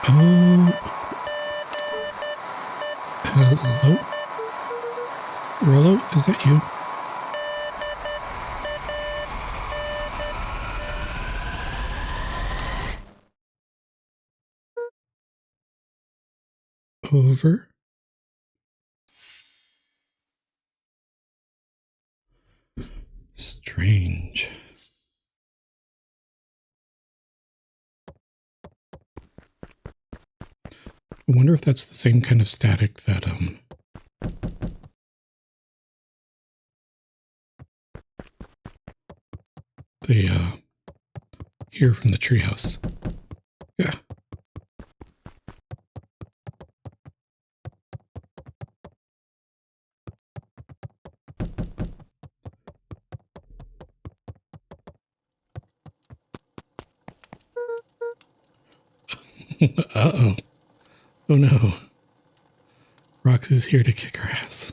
Oh. Hello? Rollo, is that you? Over? Strange. I wonder if that's the same kind of static that, they, hear from the treehouse. Yeah. Uh-oh. Oh no. Roxy's here to kick her ass.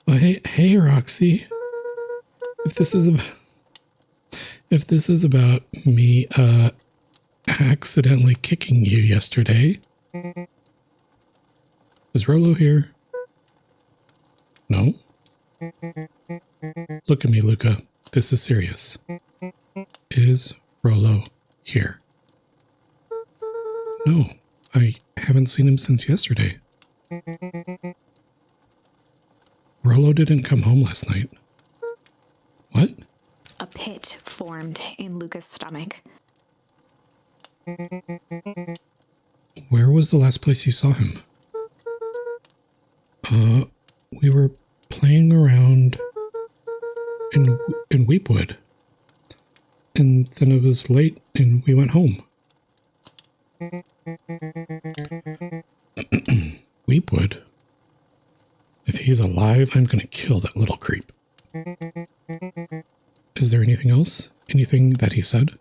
Well, hey, Roxy. If this is about me, accidentally kicking you yesterday. Is Rollo here? No? Look at me, Luca. This is serious. Is Rollo here? No, I haven't seen him since yesterday. Rollo didn't come home last night. What? A pit formed in Luca's stomach. Where was the last place you saw him? We were playing around in Weepwood. And then it was late and we went home. Weepwood? If he's alive, I'm gonna kill that little creep. Is there anything else? Anything that he said?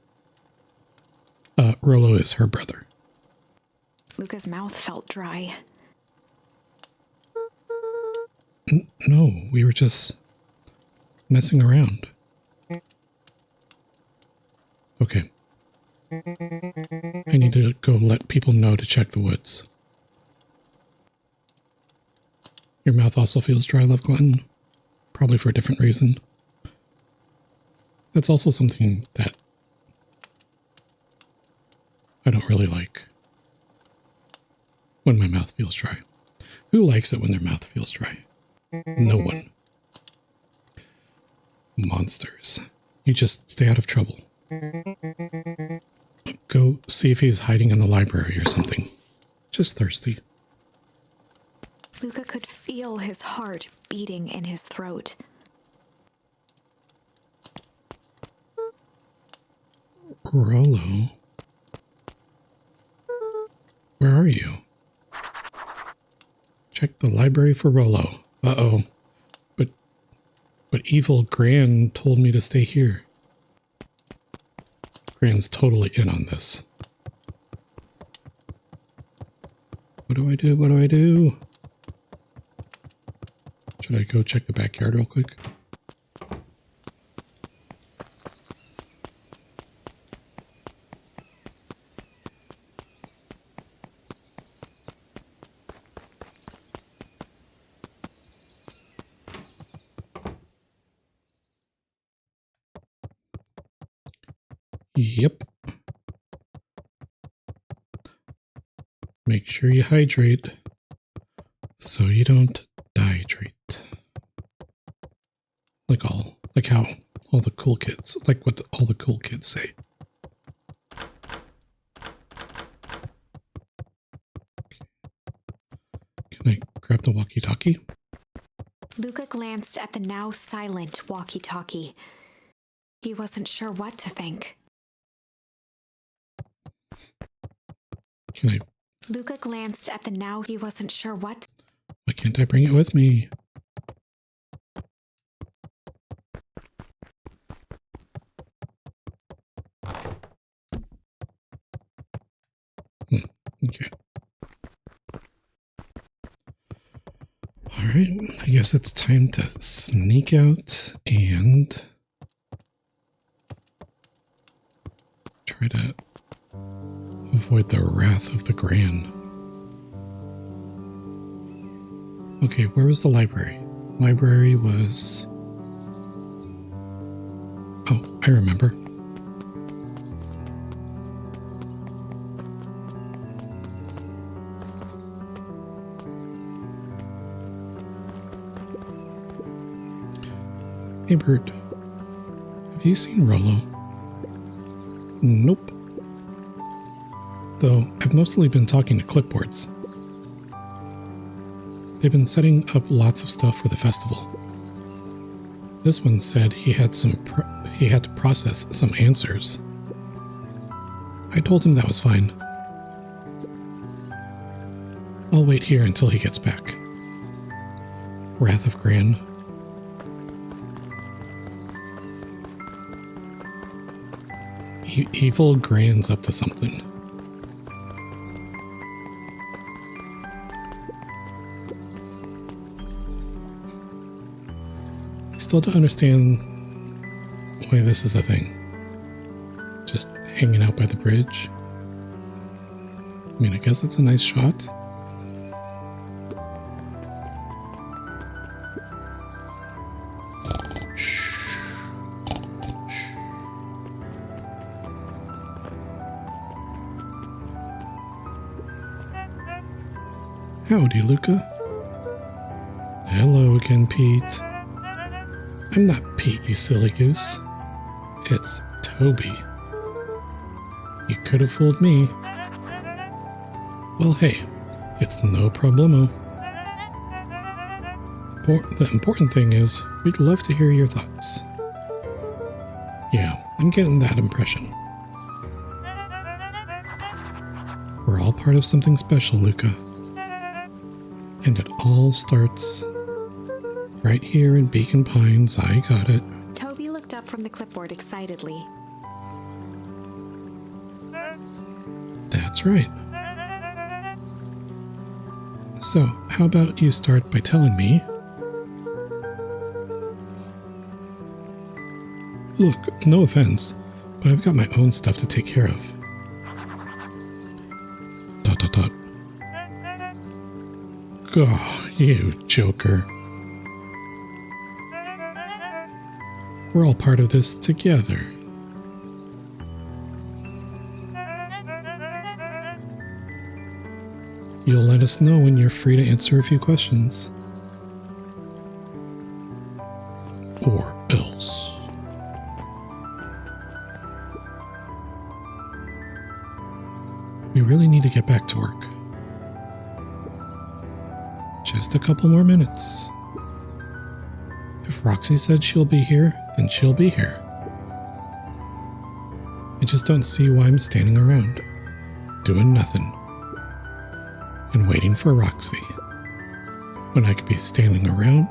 Rollo is her brother. Luca's mouth felt dry. No, we were just messing around. Okay. I need to go let people know to check the woods. Your mouth also feels dry, Love Glutton. Probably for a different reason. That's also something that I don't really like. When my mouth feels dry. Who likes it when their mouth feels dry? No one. Monsters. You just stay out of trouble. Go see if he's hiding in the library or something. Just thirsty. Luca could feel his heart beating in his throat. Rollo? Where are you? Check the library for Rollo. Uh-oh. But evil Gran told me to stay here. Gran's totally in on this. What do I do? What do I do? Should I go check the backyard real quick? Yep. Make sure you hydrate so you don't dehydrate. Like how all the cool kids, like what all the cool kids say. Can I grab the walkie-talkie? Luca glanced at the now silent walkie-talkie. He wasn't sure what to think. Can I? Luca glanced at the now. He wasn't sure what. Why can't I bring it with me? Okay. Alright, I guess it's time to sneak out and try to avoid the wrath of the Gran. Okay, where was the library? Library was... Oh, I remember. Hey, Bert. Have you seen Rollo? Nope. Though I've mostly been talking to clipboards. They've been setting up lots of stuff for the festival. This one said he had to process some answers. I told him that was fine. I'll wait here until he gets back. Wrath of Gran. Evil Gran's up to something. I still don't understand why this is a thing. Just hanging out by the bridge. I mean, I guess it's a nice shot. Howdy, Luca. Hello again, Pete. I'm not Pete, you silly goose. It's Toby. You could have fooled me. Well, hey, it's no problemo. The important thing is, we'd love to hear your thoughts. Yeah, I'm getting that impression. We're all part of something special, Luca. And it all starts right here in Beacon Pines. I got it. Toby looked up from the clipboard excitedly. That's right. So, how about you start by telling me... Look, no offense, but I've got my own stuff to take care of. ... Oh, you joker. We're all part of this together. You'll let us know when you're free to answer a few questions. Or else. We really need to get back to work. Just a couple more minutes. If Roxy said she'll be here, then she'll be here. I just don't see why I'm standing around, doing nothing, and waiting for Roxy, when I could be standing around,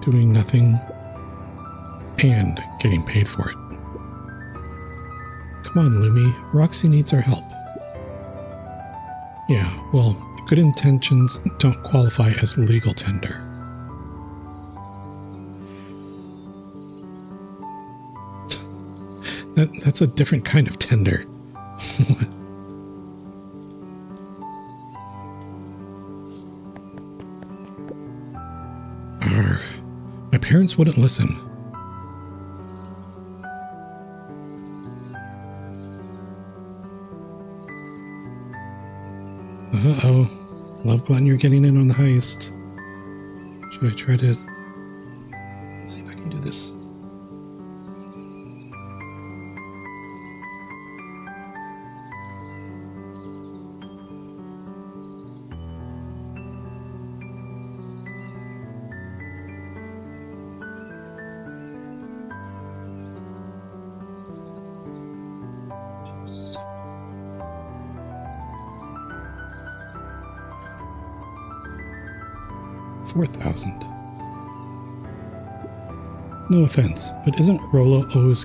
doing nothing, and getting paid for it. Come on, Lumi, Roxy needs our help. Yeah, well, good intentions don't qualify as legal tender. That's a different kind of tender. Arrgh. My parents wouldn't listen. Uh-oh. Love Glenn, you're getting in on the heist. Should I try to... Let's see if I can do this. Oops. 4,000. No offense, but isn't Rollo always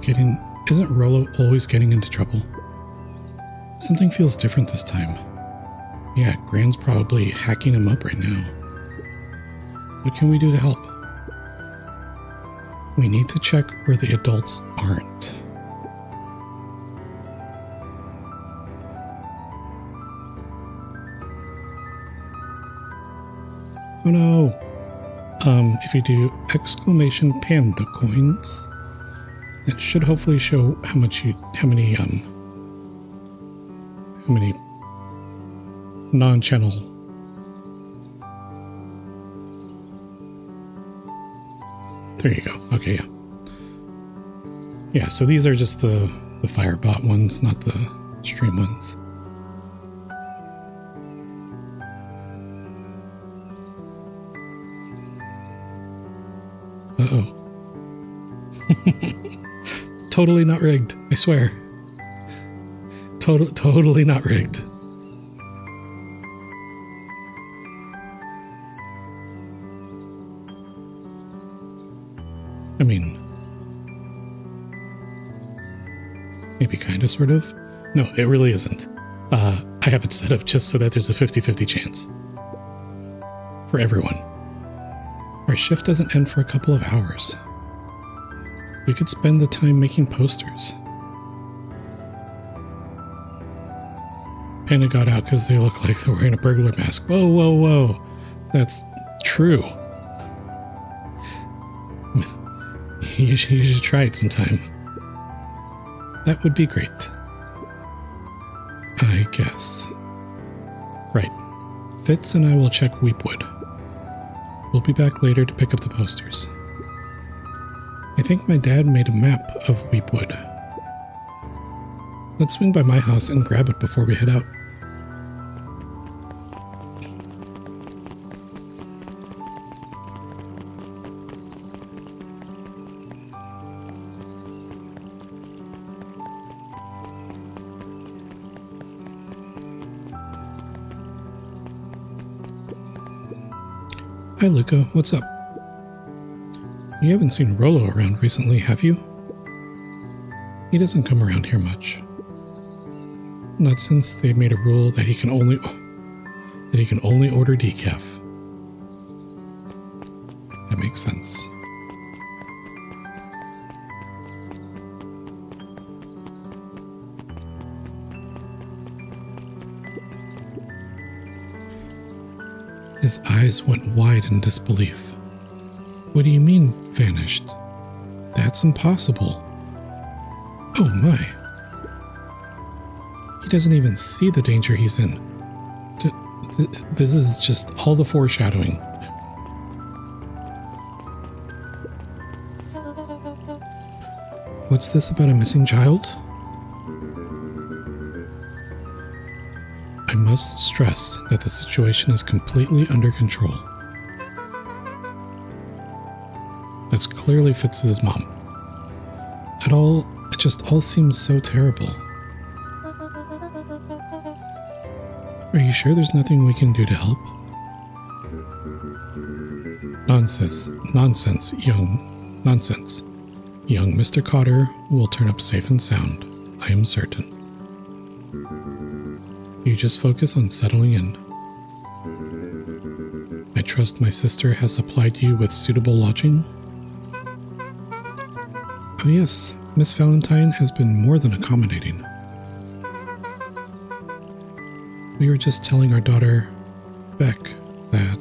getting into trouble? Something feels different this time. Yeah, Gran's probably hacking him up right now. What can we do to help? We need to check where the adults aren't. Oh no. If you do exclamation panda coins, that should hopefully show how many non-channel. There you go. Okay, yeah. Yeah, so these are just the Firebot ones, not the stream ones. Uh-oh. Totally not rigged, I swear. Totally not rigged. I mean, maybe kind of, sort of. No, it really isn't. I have it set up just so that there's a 50-50 chance. For everyone. Our shift doesn't end for a couple of hours. We could spend the time making posters. Panda got out because they look like they're wearing a burglar mask. Whoa, whoa, whoa. That's true. You should try it sometime. That would be great. I guess. Right. Fitz and I will check Weepwood. We'll be back later to pick up the posters. I think my dad made a map of Weepwood. Let's swing by my house and grab it before we head out. Hi Luca, what's up? You haven't seen Rollo around recently, have you? He doesn't come around here much. Not since they made a rule that he can only order decaf. That makes sense. His eyes went wide in disbelief. What do you mean, vanished? That's impossible. Oh my. He doesn't even see the danger he's in. This is just all the foreshadowing. What's this about a missing child? I must stress that the situation is completely under control. That's clearly Fitz's mom. It just all seems so terrible. Are you sure there's nothing we can do to help? Nonsense, young Mr. Cotter will turn up safe and sound, I am certain. You just focus on settling in. I trust my sister has supplied you with suitable lodging? Oh yes, Miss Valentine has been more than accommodating. We were just telling our daughter, Beck, that...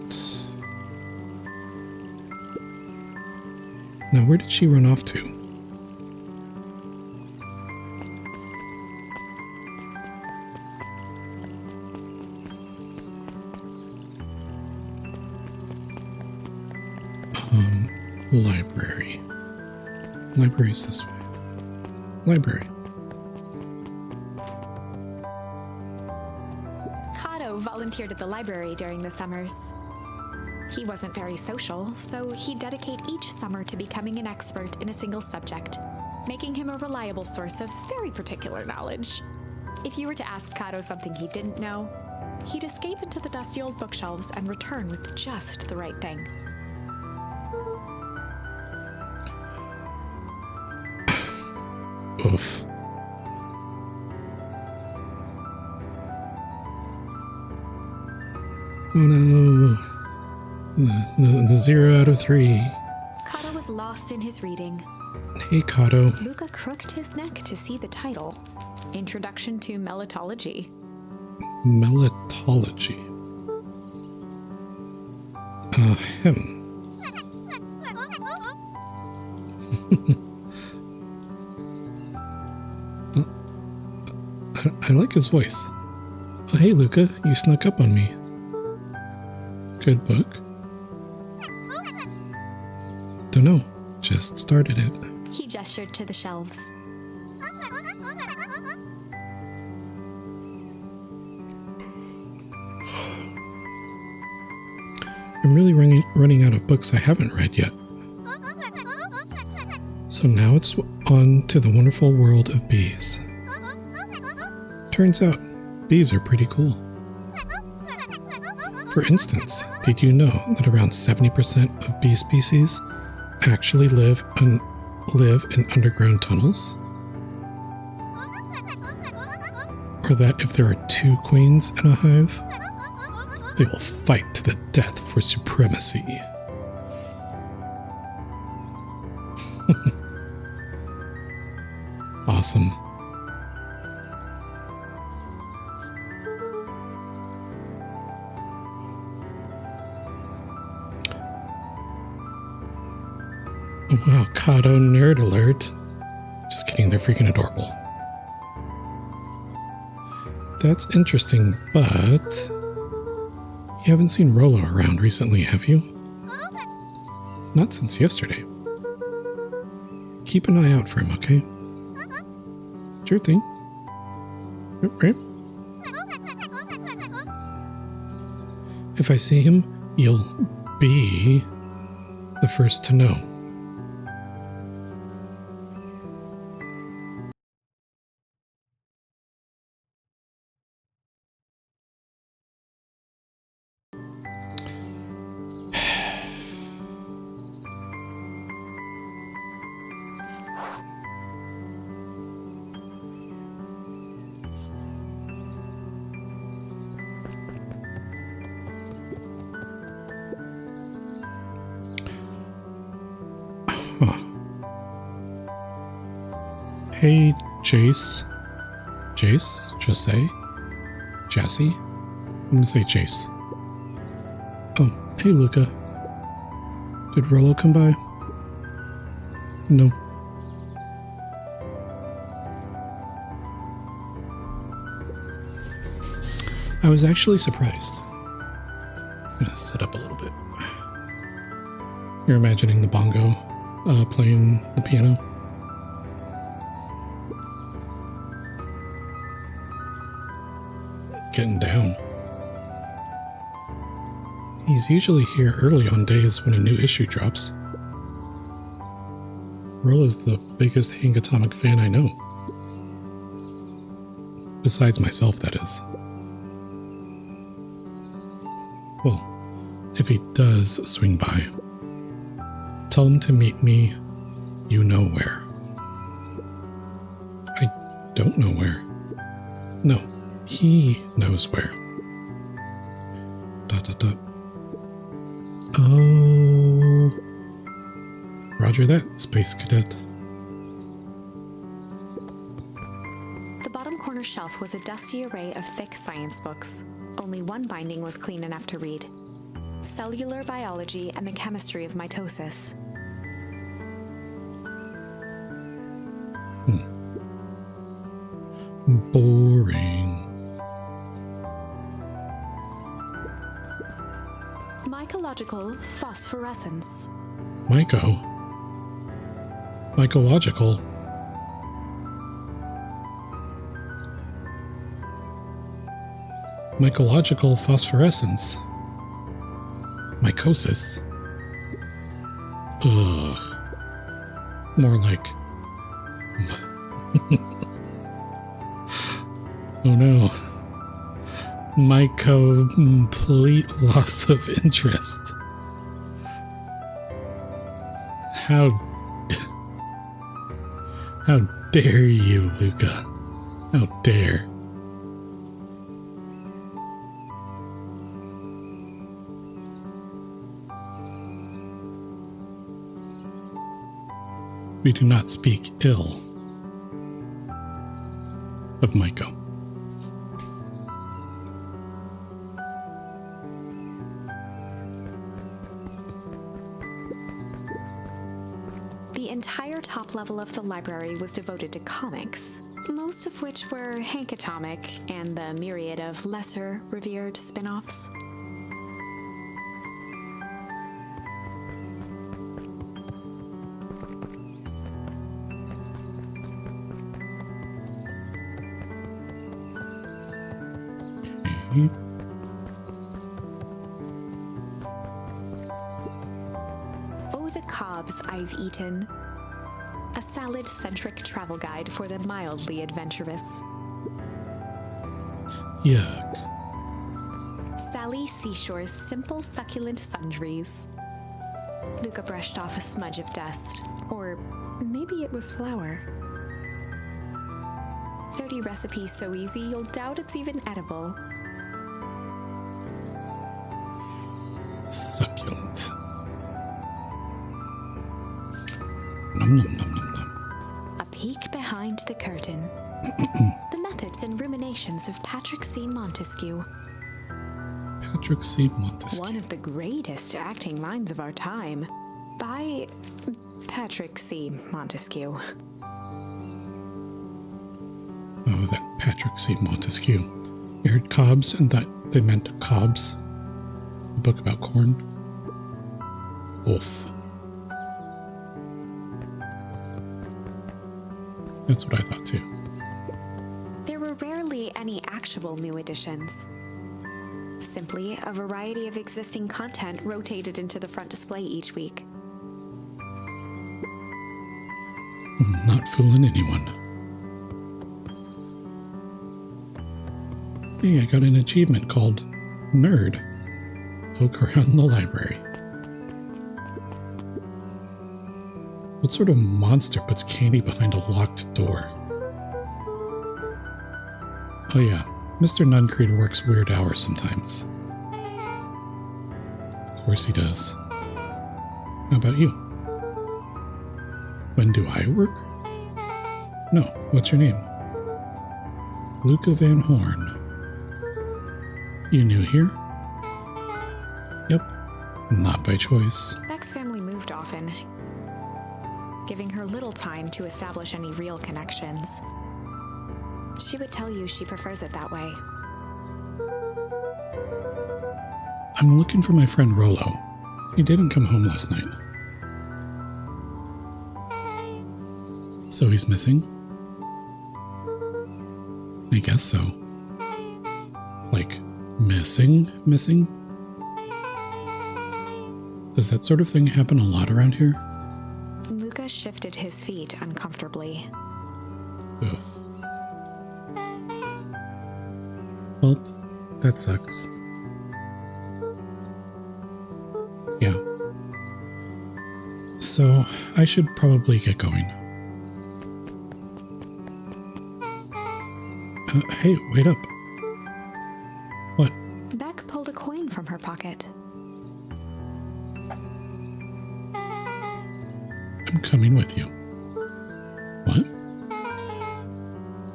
Now where did she run off to? Library. Library's this way. Library. Kato volunteered at the library during the summers. He wasn't very social, so he'd dedicate each summer to becoming an expert in a single subject, making him a reliable source of very particular knowledge. If you were to ask Kato something he didn't know, he'd escape into the dusty old bookshelves and return with just the right thing. Oof. Oh no. The 0 out of 3. Kato was lost in his reading. Hey, Kato. Luca crooked his neck to see the title. Introduction to Melitology. Melitology. Him. I like his voice. Oh, hey, Luca, you snuck up on me. Good book? Don't know. Just started it. He gestured to the shelves. I'm really running out of books I haven't read yet. So now it's on to the wonderful world of bees. Turns out, bees are pretty cool. For instance, did you know that around 70% of bee species actually live in underground tunnels? Or that if there are 2 queens in a hive, they will fight to the death for supremacy. Awesome. Wow, Kato nerd alert. Just kidding, they're freaking adorable. That's interesting, but you haven't seen Rolo around recently, have you? Not since yesterday. Keep an eye out for him, okay? Sure thing. Right. If I see him, you'll be the first to know. Huh. Hey, Jace. Jace? Jose? Jassy? I'm gonna say Jace. Oh, hey, Luca. Did Rolo come by? No. I was actually surprised. I'm gonna sit up a little bit. You're imagining the bongo playing the piano. Getting down. He's usually here early on days when a new issue drops. Rolo's the biggest Hangatomic fan I know. Besides myself, that is. Well, if he does swing by, tell him to meet me you know where. I don't know where. No, he knows where. ... Oh. Roger that, Space Cadet. The bottom corner shelf was a dusty array of thick science books. Only one binding was clean enough to read. Cellular Biology and the Chemistry of Mitosis. Boring. Mycological phosphorescence. Mycological. Mycological phosphorescence. Mycosis. Ugh. More like... Oh no. My complete loss of interest. How dare you, Luca? How dare. We do not speak ill of Myco. entire top level of the library was devoted to comics, most of which were Hank Atomic and the myriad of lesser revered spin-offs. Okay. Oh, the cobs I've eaten. A salad-centric travel guide for the mildly adventurous. Yuck. Sally Seashore's simple succulent sundries. Luca brushed off a smudge of dust, or maybe it was flour. 30 recipes so easy you'll doubt it's even edible. Succulent. Nom nom nom nom nom. A peek behind the curtain. The methods and ruminations of Patrick C. Montesquieu, Patrick C. Montesquieu. one of the greatest acting minds of our time, by Patrick C. Montesquieu. Oh, that Patrick C. Montesquieu. You heard cobs and thought they meant cobs? A book about corn? Oof. That's what I thought too. There were rarely any actual new editions. Simply a variety of existing content rotated into the front display each week. I'm not fooling anyone. Hey, I got an achievement called Nerd. Poke around the library. What sort of monster puts candy behind a locked door? Oh yeah, Mr. Nuncreed works weird hours sometimes. Of course he does. How about you? When do I work? No, what's your name? Luca Van Horn. You new here? Yep, not by choice. Beck's family moved often, giving her little time to establish any real connections. She would tell you she prefers it that way. I'm looking for my friend Rollo. He didn't come home last night. So he's missing? I guess so. Like, missing? Does that sort of thing happen a lot around here? Luca shifted his feet uncomfortably. Ugh. Well, that sucks. Yeah. So, I should probably get going. Hey, wait up. What? Beck pulled a coin from her pocket. I'm coming with you. What?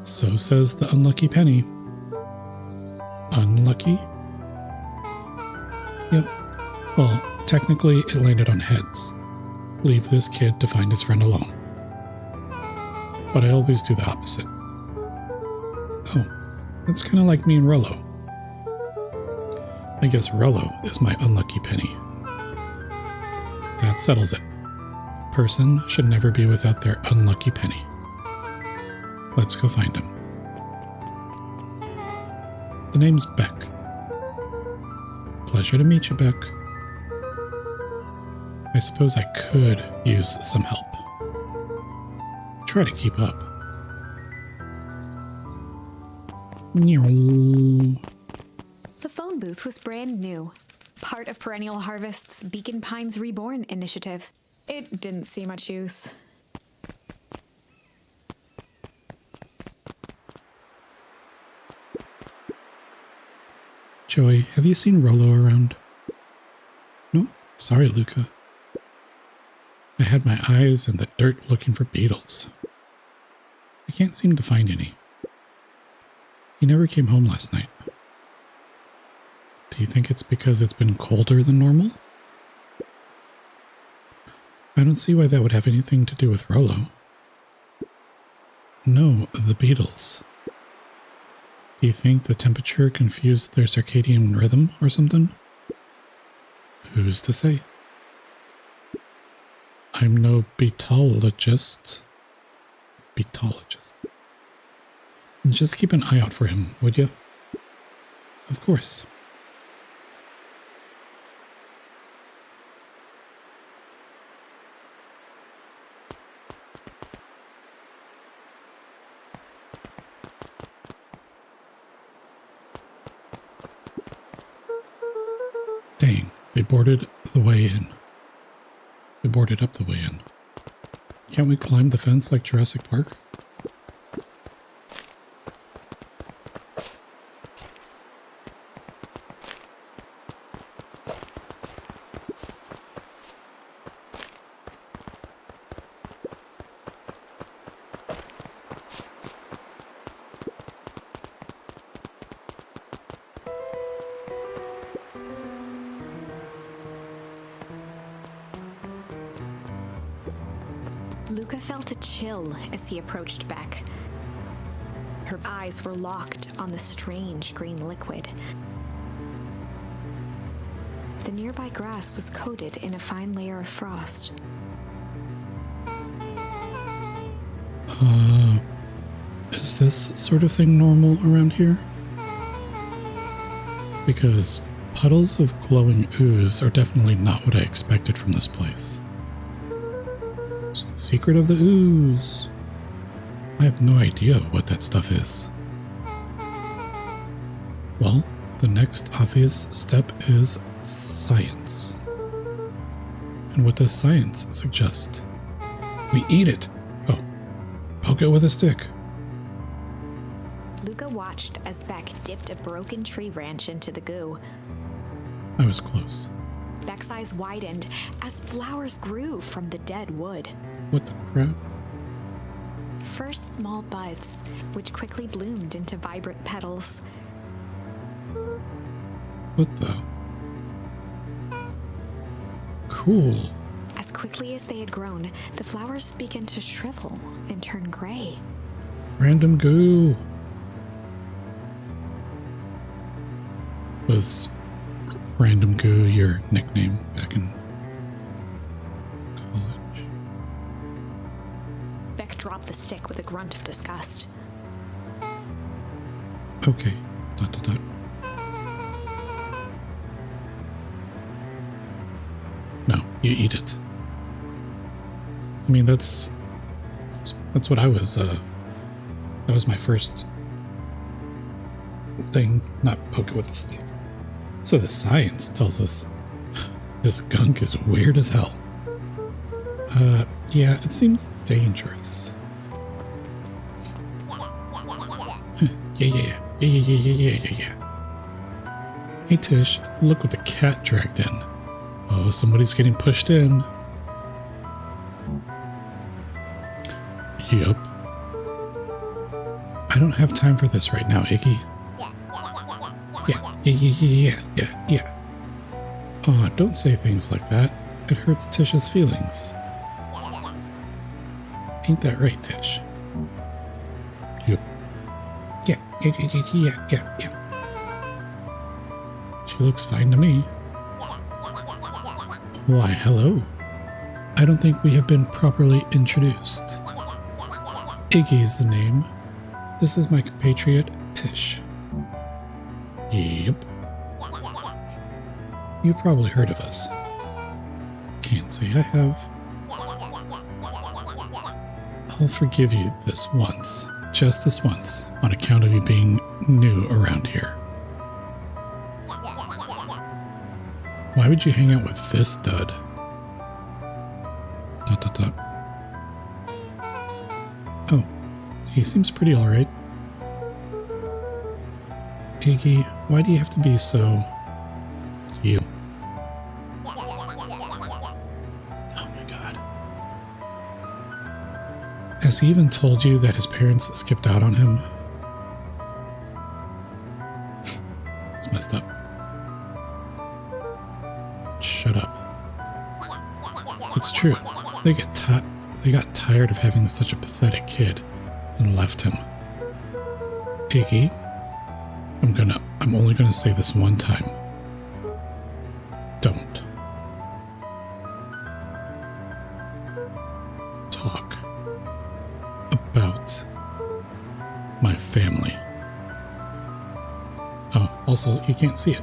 So says the unlucky penny. Unlucky? Yep. Well, technically it landed on heads. Leave this kid to find his friend alone. But I always do the opposite. Oh, that's kind of like me and Rollo. I guess Rollo is my unlucky penny. That settles it. Person should never be without their unlucky penny. Let's go find him. The name's Beck. Pleasure to meet you, Beck. I suppose I could use some help. Try to keep up. The phone booth was brand new, part of Perennial Harvest's Beacon Pines Reborn initiative. It didn't see much use. Joey, have you seen Rollo around? No? Sorry, Luca. I had my eyes in the dirt looking for beetles. I can't seem to find any. He never came home last night. Do you think it's because it's been colder than normal? I don't see why that would have anything to do with Rollo. No, the beetles. Do you think the temperature confused their circadian rhythm or something? Who's to say? I'm no beetologist. Beetologist. Just keep an eye out for him, would you? Of course. Dang, they boarded the way in. They boarded up the way in. Can't we climb the fence like Jurassic Park? Luca felt a chill as he approached Beck. Her eyes were locked on the strange green liquid. The nearby grass was coated in a fine layer of frost. Is this sort of thing normal around here? Because puddles of glowing ooze are definitely not what I expected from this place. It's the secret of the ooze. I have no idea what that stuff is. Well, the next obvious step is science. And what does science suggest? We eat it. Oh, poke it with a stick. Luca watched as Beck dipped a broken tree branch into the goo. I was close. Beck's eyes widened as flowers grew from the dead wood. What the crap? First small buds, which quickly bloomed into vibrant petals. What the? Cool. As quickly as they had grown, the flowers began to shrivel and turn gray. Random goo. Was Random Goo your nickname back in college? Beck dropped the stick with a grunt of disgust. Okay. ... No, you eat it. I mean, that's what I was, that was my first thing, not poke it with a stick. So the science tells us this gunk is weird as hell. Yeah, it seems dangerous. Yeah. Hey Tish, look what the cat dragged in. Oh, somebody's getting pushed in. Yup. I don't have time for this right now, Iggy. Yeah. Aw, don't say things like that. It hurts Tish's feelings. Ain't that right, Tish? Yup. Yeah. She looks fine to me. Why, hello. I don't think we have been properly introduced. Iggy is the name. This is my compatriot, Tish. Yep. You've probably heard of us. Can't say I have. I'll forgive you this once. Just this once, on account of you being new around here. Why would you hang out with this dud? ... Oh, he seems pretty alright. Iggy, why do you have to be so... you? Oh my god. Has he even told you that his parents skipped out on him? It's messed up. Shut up. It's true. They got tired of having such a pathetic kid and left him. Iggy, I'm only gonna say this one time. Don't talk about my family. Oh, also, you can't see it.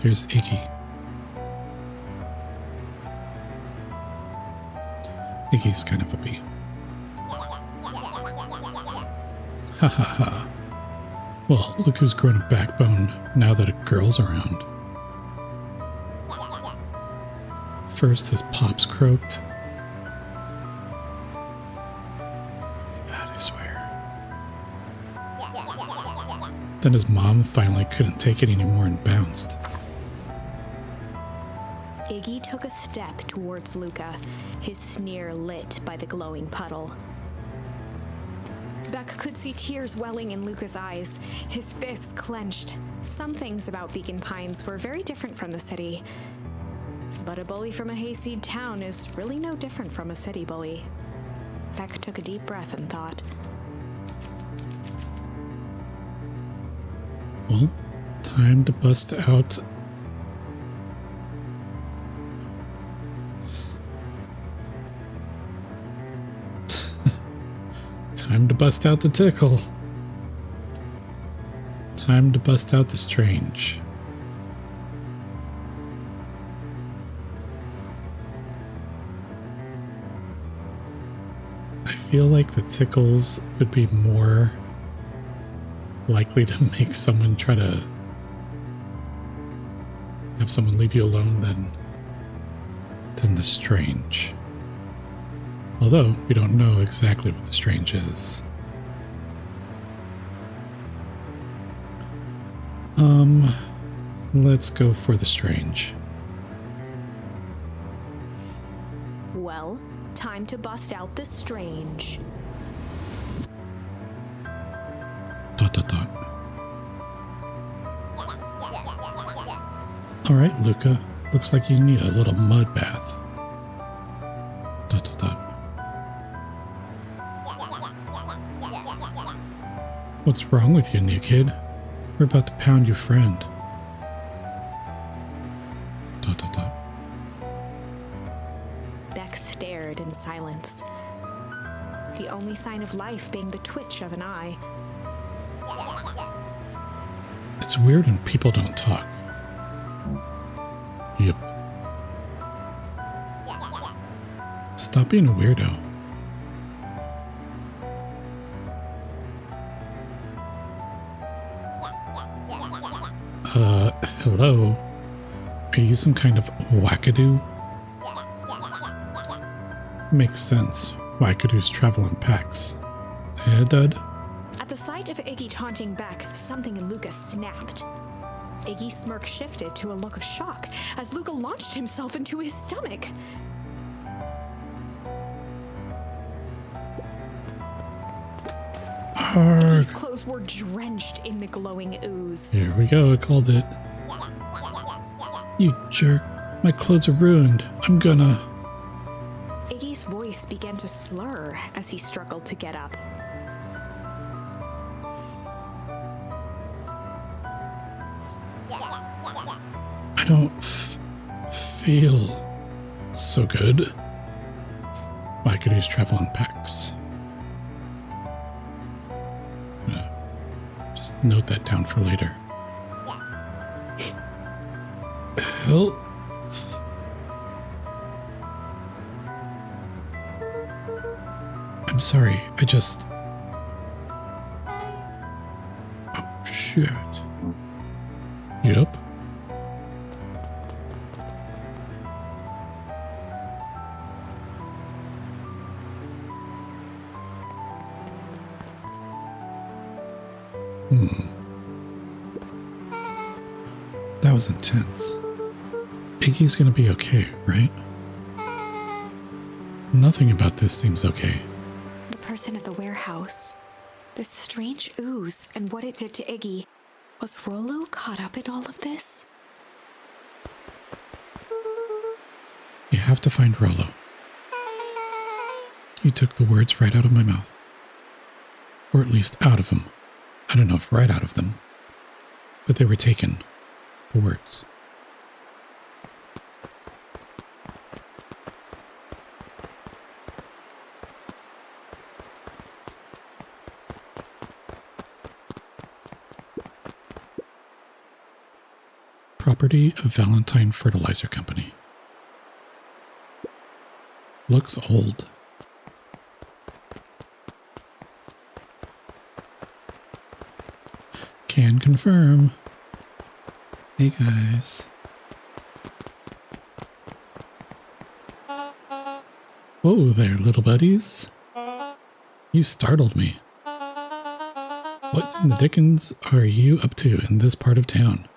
There's Iggy. Iggy's kind of a bee. Ha ha ha. Well, look who's grown a backbone now that a girl's around. First his pops croaked. God, I swear. Then his mom finally couldn't take it anymore and bounced. Iggy took a step towards Luca, his sneer lit by the glowing puddle. Beck could see tears welling in Luca's eyes, his fists clenched. Some things about Beacon Pines were very different from the city. But a bully from a hayseed town is really no different from a city bully. Beck took a deep breath and thought. Well, time to bust out. Time to bust out the tickle. Time to bust out the strange. I feel like the tickles would be more likely to make someone try to have someone leave you alone than the strange. Although we don't know exactly what the strange is. Let's go for the strange. Well, time to bust out the strange. ... Alright, Luca. Looks like you need a little mud bath. ... What's wrong with you, new kid? We're about to pound your friend. ... Beck stared in silence, the only sign of life being the twitch of an eye. It's weird when people don't talk. Yep. Stop being a weirdo. Hello? Are you some kind of wackadoo? Makes sense. Wackadoos travel in packs. Eh, Dud? At the sight of Iggy taunting Beck, something in Luca snapped. Iggy's smirk shifted to a look of shock as Luca launched himself into his stomach. Iggy's clothes were drenched in the glowing ooze. Here we go, I called it. You jerk. My clothes are ruined. I'm gonna... Iggy's voice began to slur as he struggled to get up. I don't feel so good. Wackadoos travel in packs. Just note that down for later. Hell. I'm sorry, I just... Oh, shit. Yep. That was intense. Iggy's gonna be okay, right? Nothing about this seems okay. The person at the warehouse. This strange ooze and what it did to Iggy. Was Rollo caught up in all of this? You have to find Rollo. You took the words right out of my mouth. Or at least out of them. I don't know if right out of them. But they were taken. The words. Property of Valentine Fertilizer Company. Looks old. Can confirm. Hey guys. Whoa there, little buddies. You startled me. What in the dickens are you up to in this part of town?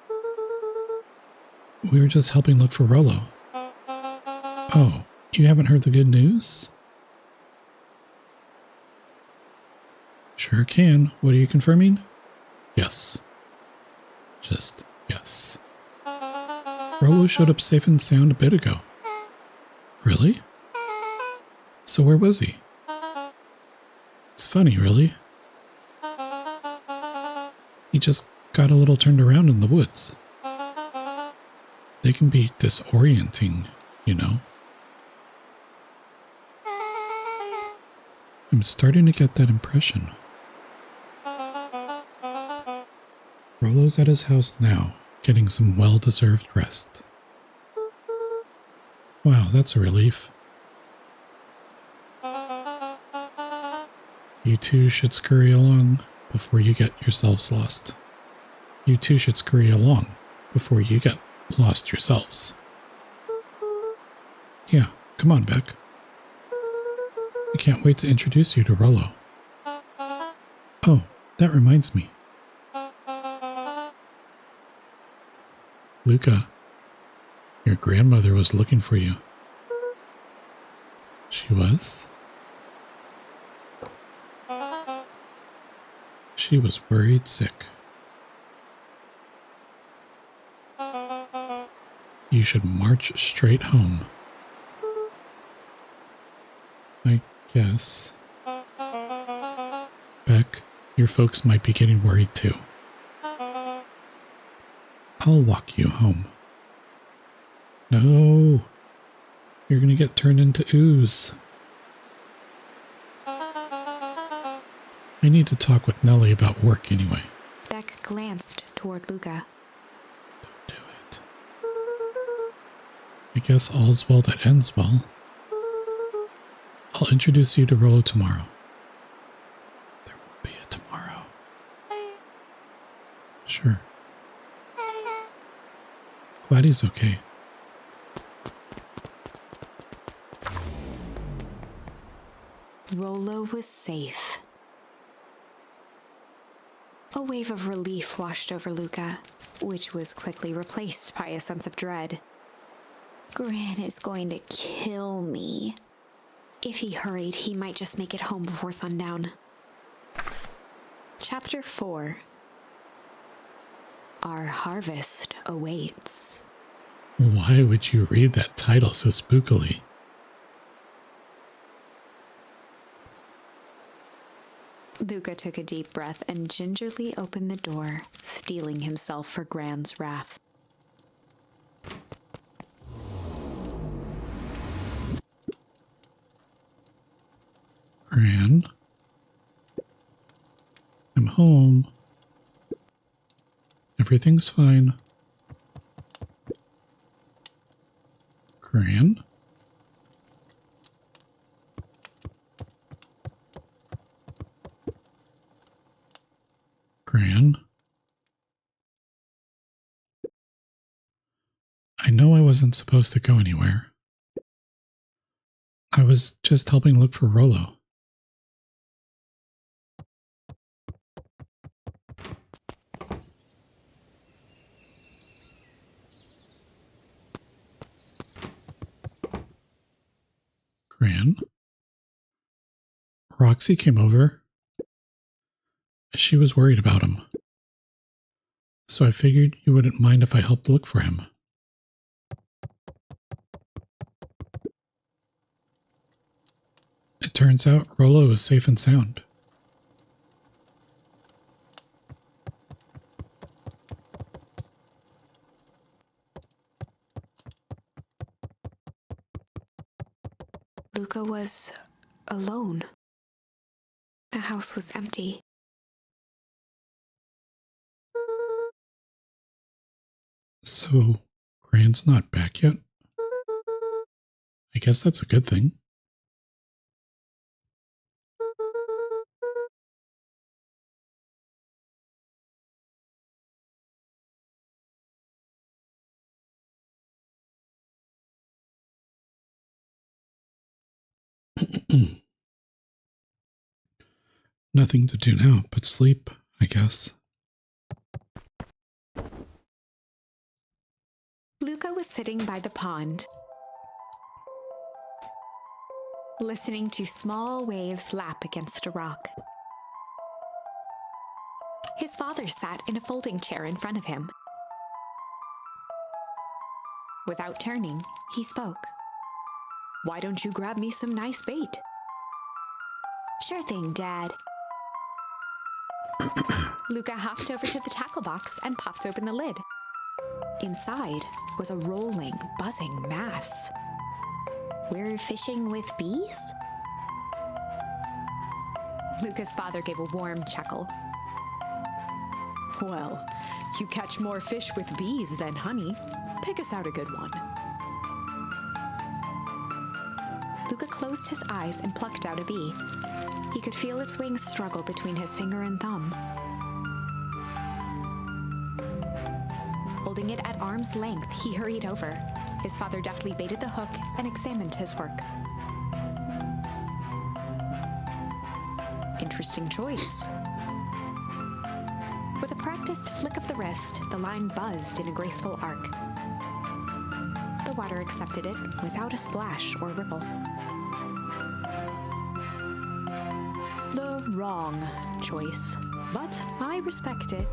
We were just helping look for Rollo. Oh, you haven't heard the good news? Sure can. What are you confirming? Yes. Just yes. Rollo showed up safe and sound a bit ago. Really? So where was he? It's funny, really. He just got a little turned around in the woods. They can be disorienting, you know. I'm starting to get that impression. Rollo's at his house now, getting some well-deserved rest. Wow, that's a relief. You two should scurry along before you get yourselves lost. You two should scurry along before you get lost yourselves. Yeah, come on, Beck. I can't wait to introduce you to Rollo. Oh, that reminds me. Luca, your grandmother was looking for you. She was? She was worried sick. You should march straight home. I guess. Beck, your folks might be getting worried too. I'll walk you home. No, you're gonna get turned into ooze. I need to talk with Nellie about work anyway. Beck glanced toward Luca. Don't do it. I guess all's well that ends well. I'll introduce you to Rollo tomorrow. There won't be a tomorrow. Sure. Glad he's okay. Rollo was safe. A wave of relief washed over Luca, which was quickly replaced by a sense of dread. Gran is going to kill me. If he hurried, he might just make it home before sundown. Chapter 4. Our harvest awaits. Why would you read that title so spookily? Luca took a deep breath and gingerly opened the door, steeling himself for Gran's wrath. Gran? I'm home. Everything's fine. Gran? Gran? I know I wasn't supposed to go anywhere. I was just helping look for Rollo. Gran? Roxy came over. She was worried about him. So I figured you wouldn't mind if I helped look for him. It turns out Rollo is safe and sound. Luca was alone. The house was empty. So, Gran's not back yet? I guess that's a good thing. Nothing to do now but sleep, I guess. Luca was sitting by the pond, listening to small waves lap against a rock. His father sat in a folding chair in front of him. Without turning, he spoke. "Why don't you grab me some nice bait?" "Sure thing, Dad." Luca hopped over to the tackle box and popped open the lid. Inside was a rolling, buzzing mass. "We're fishing with bees?" Luca's father gave a warm chuckle. "Well, you catch more fish with bees than honey. Pick us out a good one." Luca closed his eyes and plucked out a bee. He could feel its wings struggle between his finger and thumb. Holding it at arm's length, he hurried over. His father deftly baited the hook and examined his work. "Interesting choice." With a practiced flick of the wrist, the line buzzed in a graceful arc. The water accepted it without a splash or ripple. The wrong choice, but I respect it.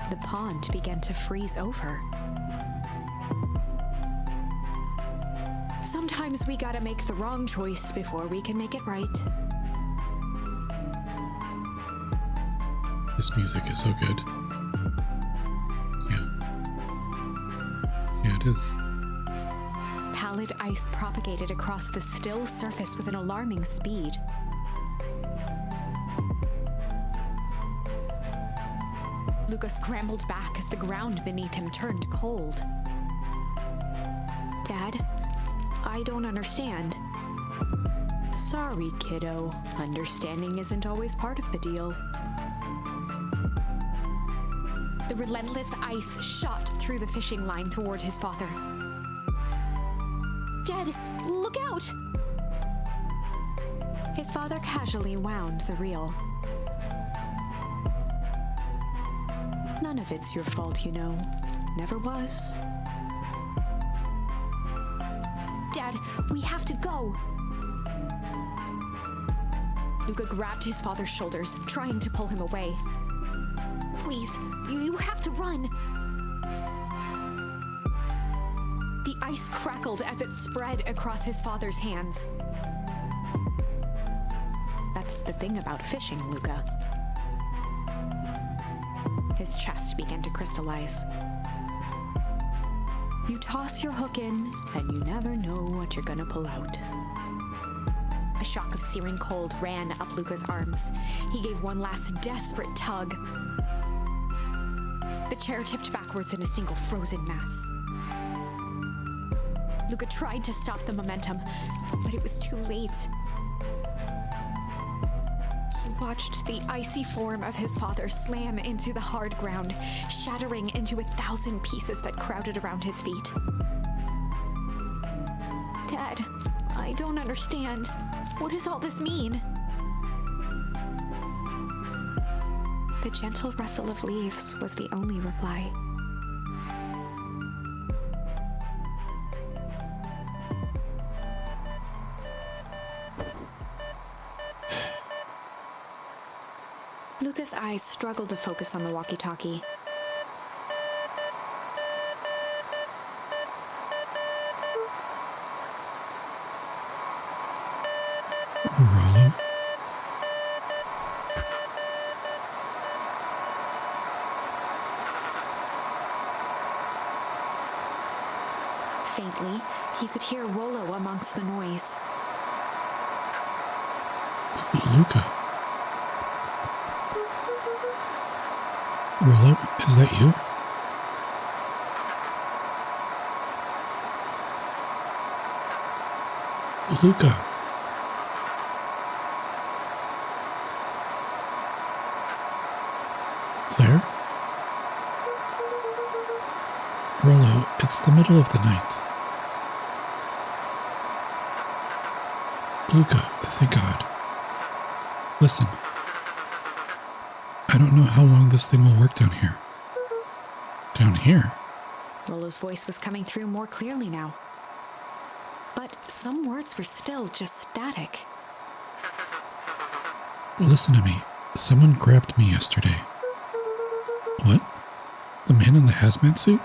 The pond began to freeze over. Sometimes we gotta make the wrong choice before we can make it right. This music is so good. Yeah, it is. Pallid ice propagated across the still surface with an alarming speed. Luca scrambled back as the ground beneath him turned cold. "Dad, I don't understand." "Sorry, kiddo. Understanding isn't always part of the deal." The relentless ice shot through the fishing line toward his father. "Dad, look out!" His father casually wound the reel. "None of it's your fault, you know. Never was." "Dad, we have to go!" Luca grabbed his father's shoulders, trying to pull him away. "Please, you have to run!" The ice crackled as it spread across his father's hands. That's the thing about fishing, Luca. His chest began to crystallize. You toss your hook in, and you never know what you're gonna pull out. A shock of searing cold ran up Luca's arms. He gave one last desperate tug. The chair tipped backwards in a single frozen mass. Luca tried to stop the momentum, but it was too late. He watched the icy form of his father slam into the hard ground, shattering into 1,000 pieces that crowded around his feet. "Dad, I don't understand. What does all this mean?" The gentle rustle of leaves was the only reply. Luca's eyes struggled to focus on the walkie-talkie. Rollo? Faintly, he could hear Rollo amongst the noise. Luca? Rollo, is that you? Luca? There? Rollo, it's the middle of the night. Luca, thank God. Listen. I don't know how long this thing will work down here. Down here? Rollo's voice was coming through more clearly now. But some words were still just static. Listen to me. Someone grabbed me yesterday. What? The man in the hazmat suit?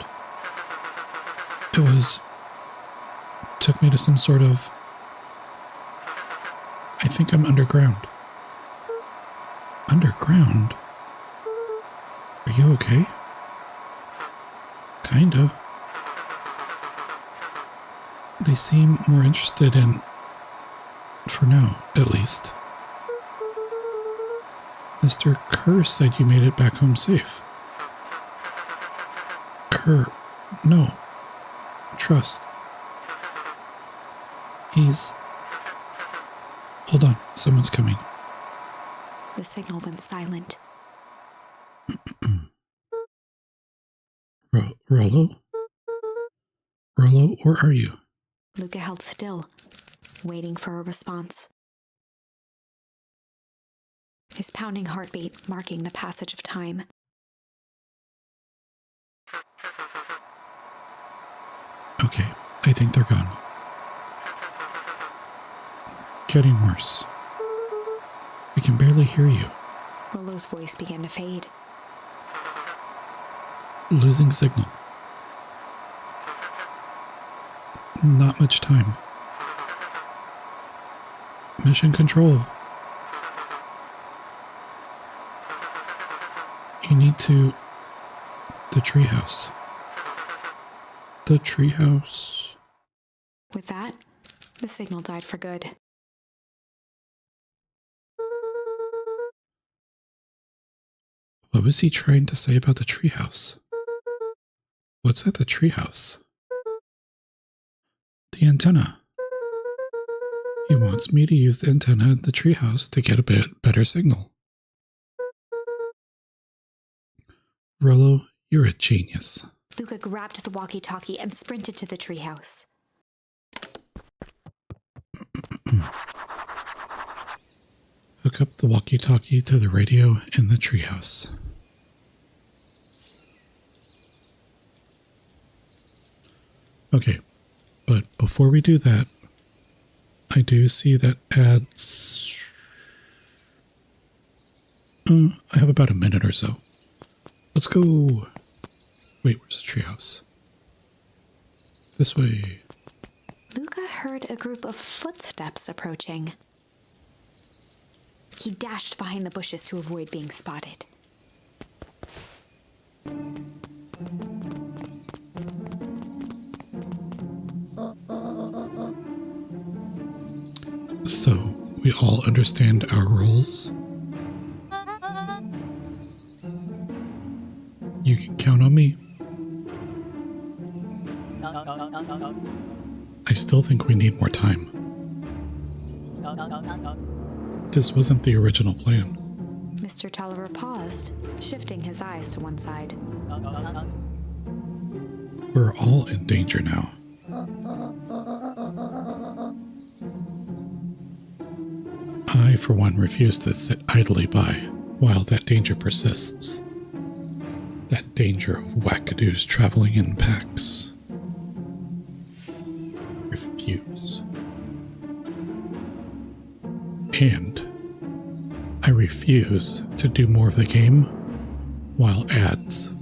Took me to some sort of... I think I'm underground. Underground? Are you okay? Kinda. They seem more interested in... For now, at least. Mr. Kerr said you made it back home safe. Kerr... No. Trust. He's... Hold on, someone's coming. The signal went silent. Rollo? Rollo, where are you? Luca held still, waiting for a response. His pounding heartbeat marking the passage of time. Okay, I think they're gone. Getting worse. We can barely hear you. Rollo's voice began to fade. Losing signal. Not much time. Mission control. You need to... The treehouse. The treehouse. With that, the signal died for good. What was he trying to say about the treehouse? What's at the treehouse? The antenna. He wants me to use the antenna at the treehouse to get a bit better signal. Rollo, you're a genius. Luca grabbed the walkie-talkie and sprinted to the treehouse. Hook up the walkie-talkie to the radio in the treehouse. Okay, but before we do that, I do see that adds... I have about a minute or so. Let's go... Wait, where's the treehouse? This way. Luca heard a group of footsteps approaching. He dashed behind the bushes to avoid being spotted. So, we all understand our roles? You can count on me. I still think we need more time. This wasn't the original plan. Mr. Tolliver paused, shifting his eyes to one side. We're all in danger now. I, for one, refuse to sit idly by while that danger persists. That danger of wackadoos traveling in packs. Refuse. And I refuse to do more of the game while ads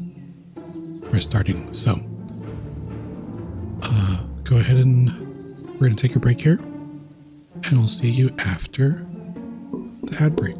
are starting. So, go ahead and we're going to take a break here. and I'll see you after the ad break.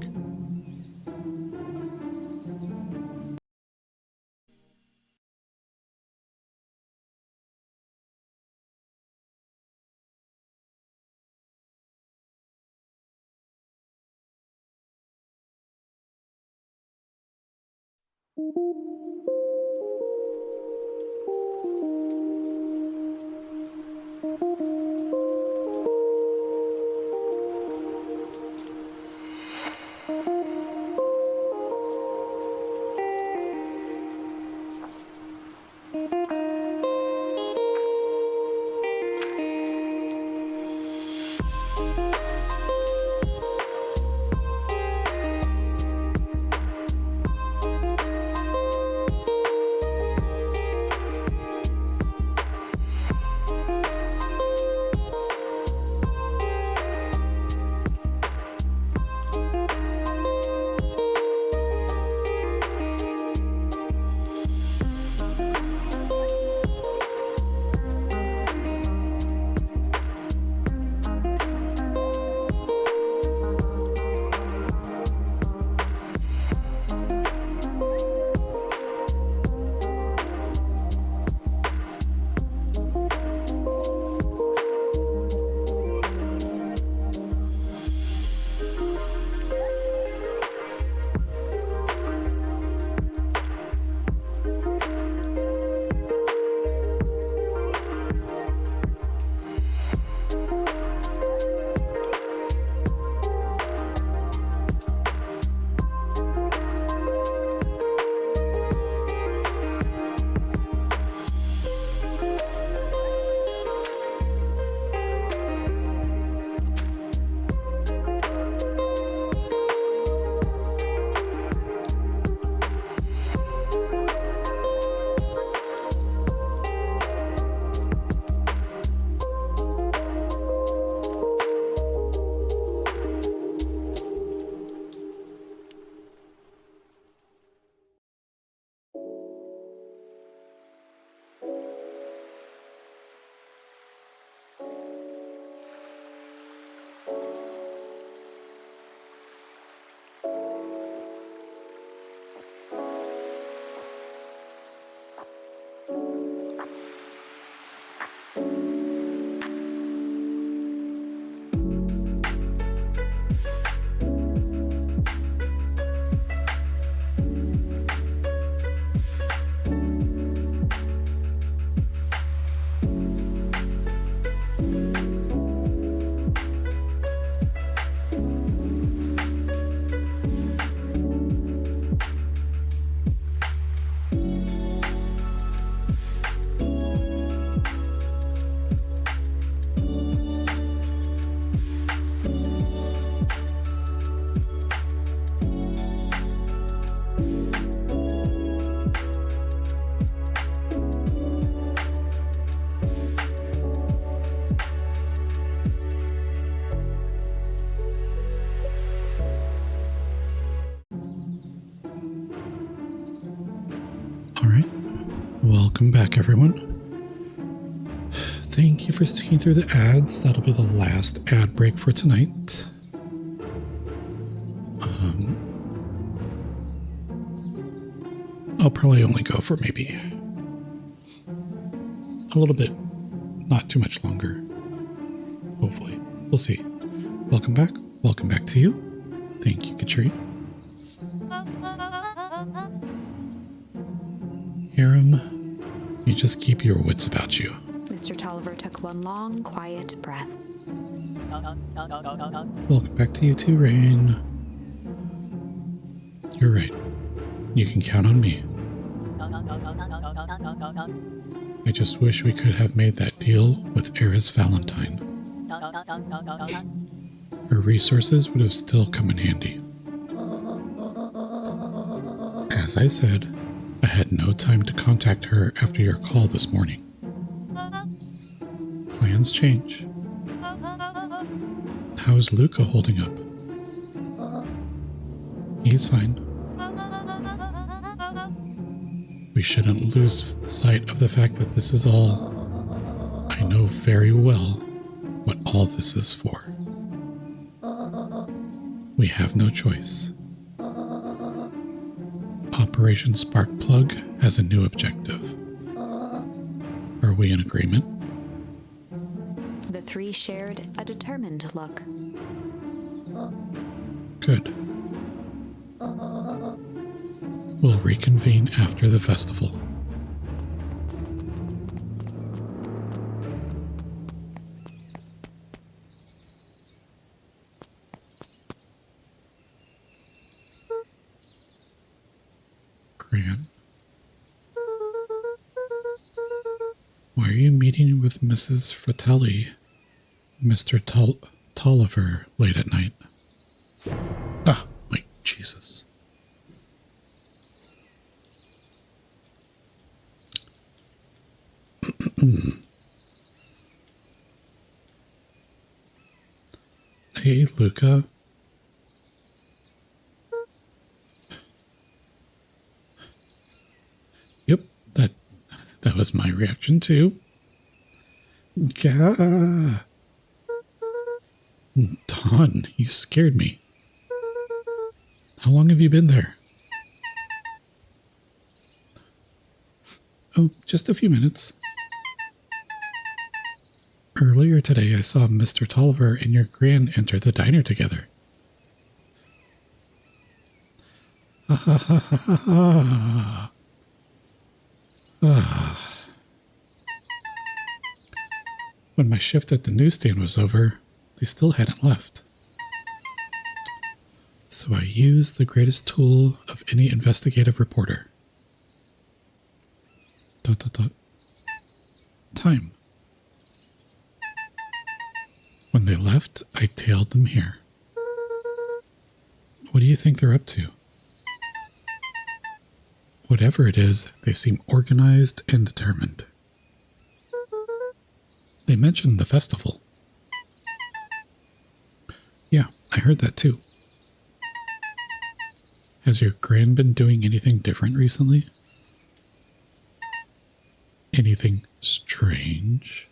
All right. Welcome back, everyone. Thank you for sticking through the ads. That'll be the last ad break for tonight. I'll probably only go for maybe a little bit, not too much longer. Hopefully. We'll see. Welcome back. Welcome back to you. Thank you, Katrine. Hiram, you just keep your wits about you. Mr. Tolliver took one long, quiet breath. Welcome back to you too, Rain. You're right. You can count on me. I just wish we could have made that deal with Eris Valentine. Her resources would have still come in handy. As I said, I had no time to contact her after your call this morning. Plans change. How is Luca holding up? He's fine. We shouldn't lose sight of the fact that this is all... I know very well what all this is for. We have no choice. Operation Sparkplug has a new objective. Are we in agreement? The three shared a determined look. Good. We'll reconvene after the festival. Gran? Why are you meeting with Mrs. Fratelli, Mr. Tolliver, late at night? Ah, my Jesus. Hey, Luca. Yep, that was my reaction too. Gah. Dawn, you scared me. How long have you been there? Oh, just a few minutes. Earlier today, I saw Mr. Tolliver and your Gran enter the diner together. Ha ha ha ha ha ha. Ah. When my shift at the newsstand was over, they still hadn't left. So I used the greatest tool of any investigative reporter. ... Time. When they left, I tailed them here. What do you think they're up to? Whatever it is, they seem organized and determined. They mentioned the festival. Yeah, I heard that too. Has your Gran been doing anything different recently? Anything strange?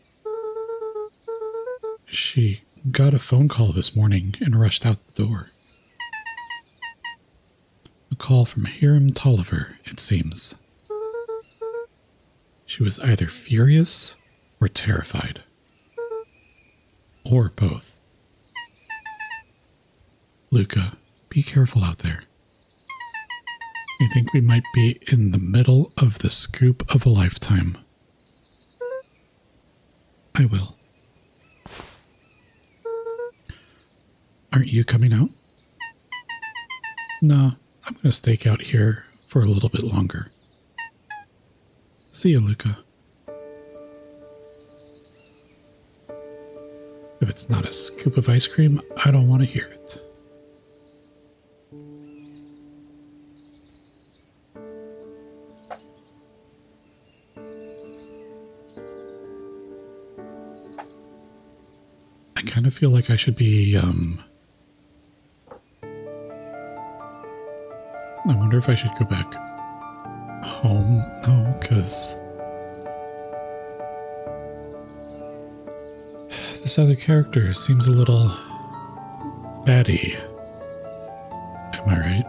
She got a phone call this morning and rushed out the door. A call from Hiram Tolliver, it seems. She was either furious or terrified. Or both. Luca, be careful out there. I think we might be in the middle of the scoop of a lifetime. I will. Aren't you coming out? No, I'm going to stake out here for a little bit longer. See you, Luca. If it's not a scoop of ice cream, I don't want to hear it. I kind of feel like I should be, I wonder if I should go back home. No, because this other character seems a little batty. Am I right?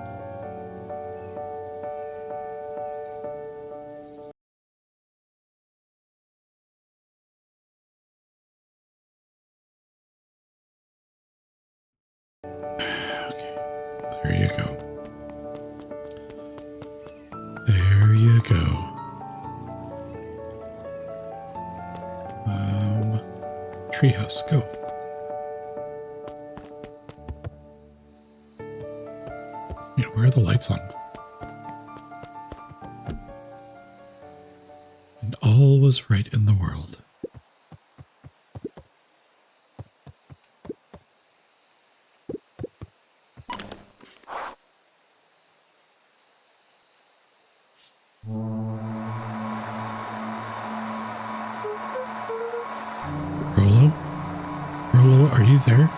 Okay, there you go. There you go. Treehouse, go. Wait, where are the lights on? And all was right in the world. Rollo, are you there?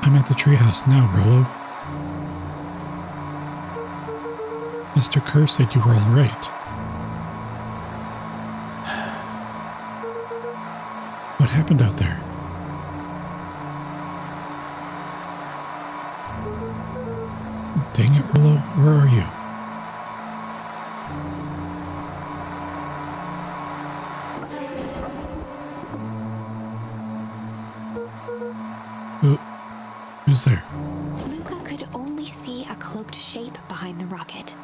I'm at the treehouse now, Rollo. Mr. Kerr said you were all right. What happened out there? Dang it, Rollo, where are you? Who's there? Luca could only see a cloaked shape behind the rocket.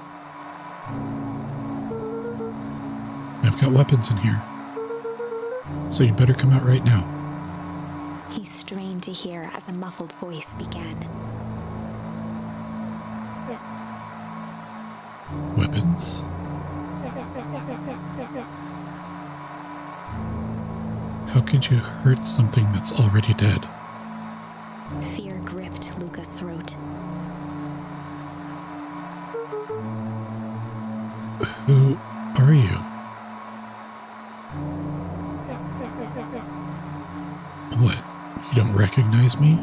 I've got weapons in here. So you better come out right now. He strained to hear as a muffled voice began. Weapons? How could you hurt something that's already dead? Fear gripped Luca's throat. Who are you? What? You don't recognize me?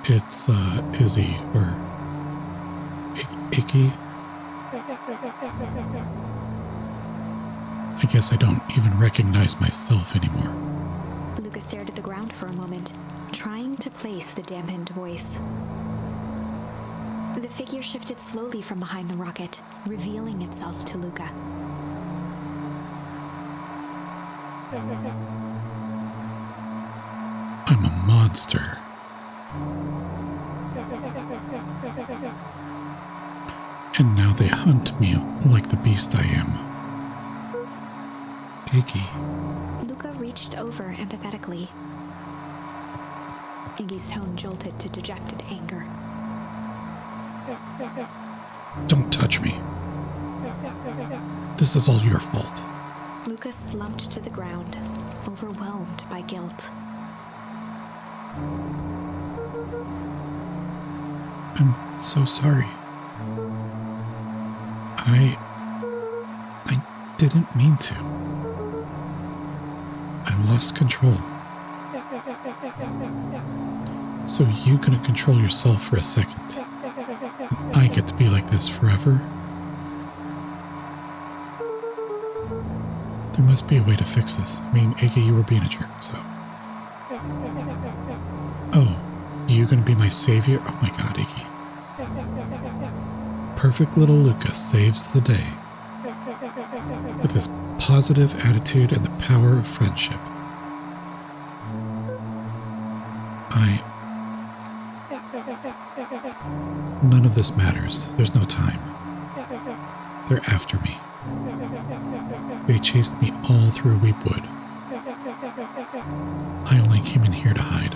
It's, Izzy, or Icky? I guess I don't even recognize myself anymore. Luca stared at the ground for a moment, trying to place the dampened voice. The figure shifted slowly from behind the rocket, revealing itself to Luca. I'm a monster. And now they hunt me like the beast I am. Iggy. Luca reached over empathetically. Iggy's tone jolted to dejected anger. Don't touch me. This is all your fault. Luca slumped to the ground, overwhelmed by guilt. I'm so sorry. I didn't mean to. I lost control. So you couldn't control yourself for a second. I get to be like this forever. There must be a way to fix this. I mean, Iggy, you were being a jerk, so. Oh, you gonna be my savior? Oh my god, Iggy. Perfect little Luca saves the day with his positive attitude and the power of friendship. None of this matters. There's no time. They're after me. They chased me all through Weepwood. I only came in here to hide.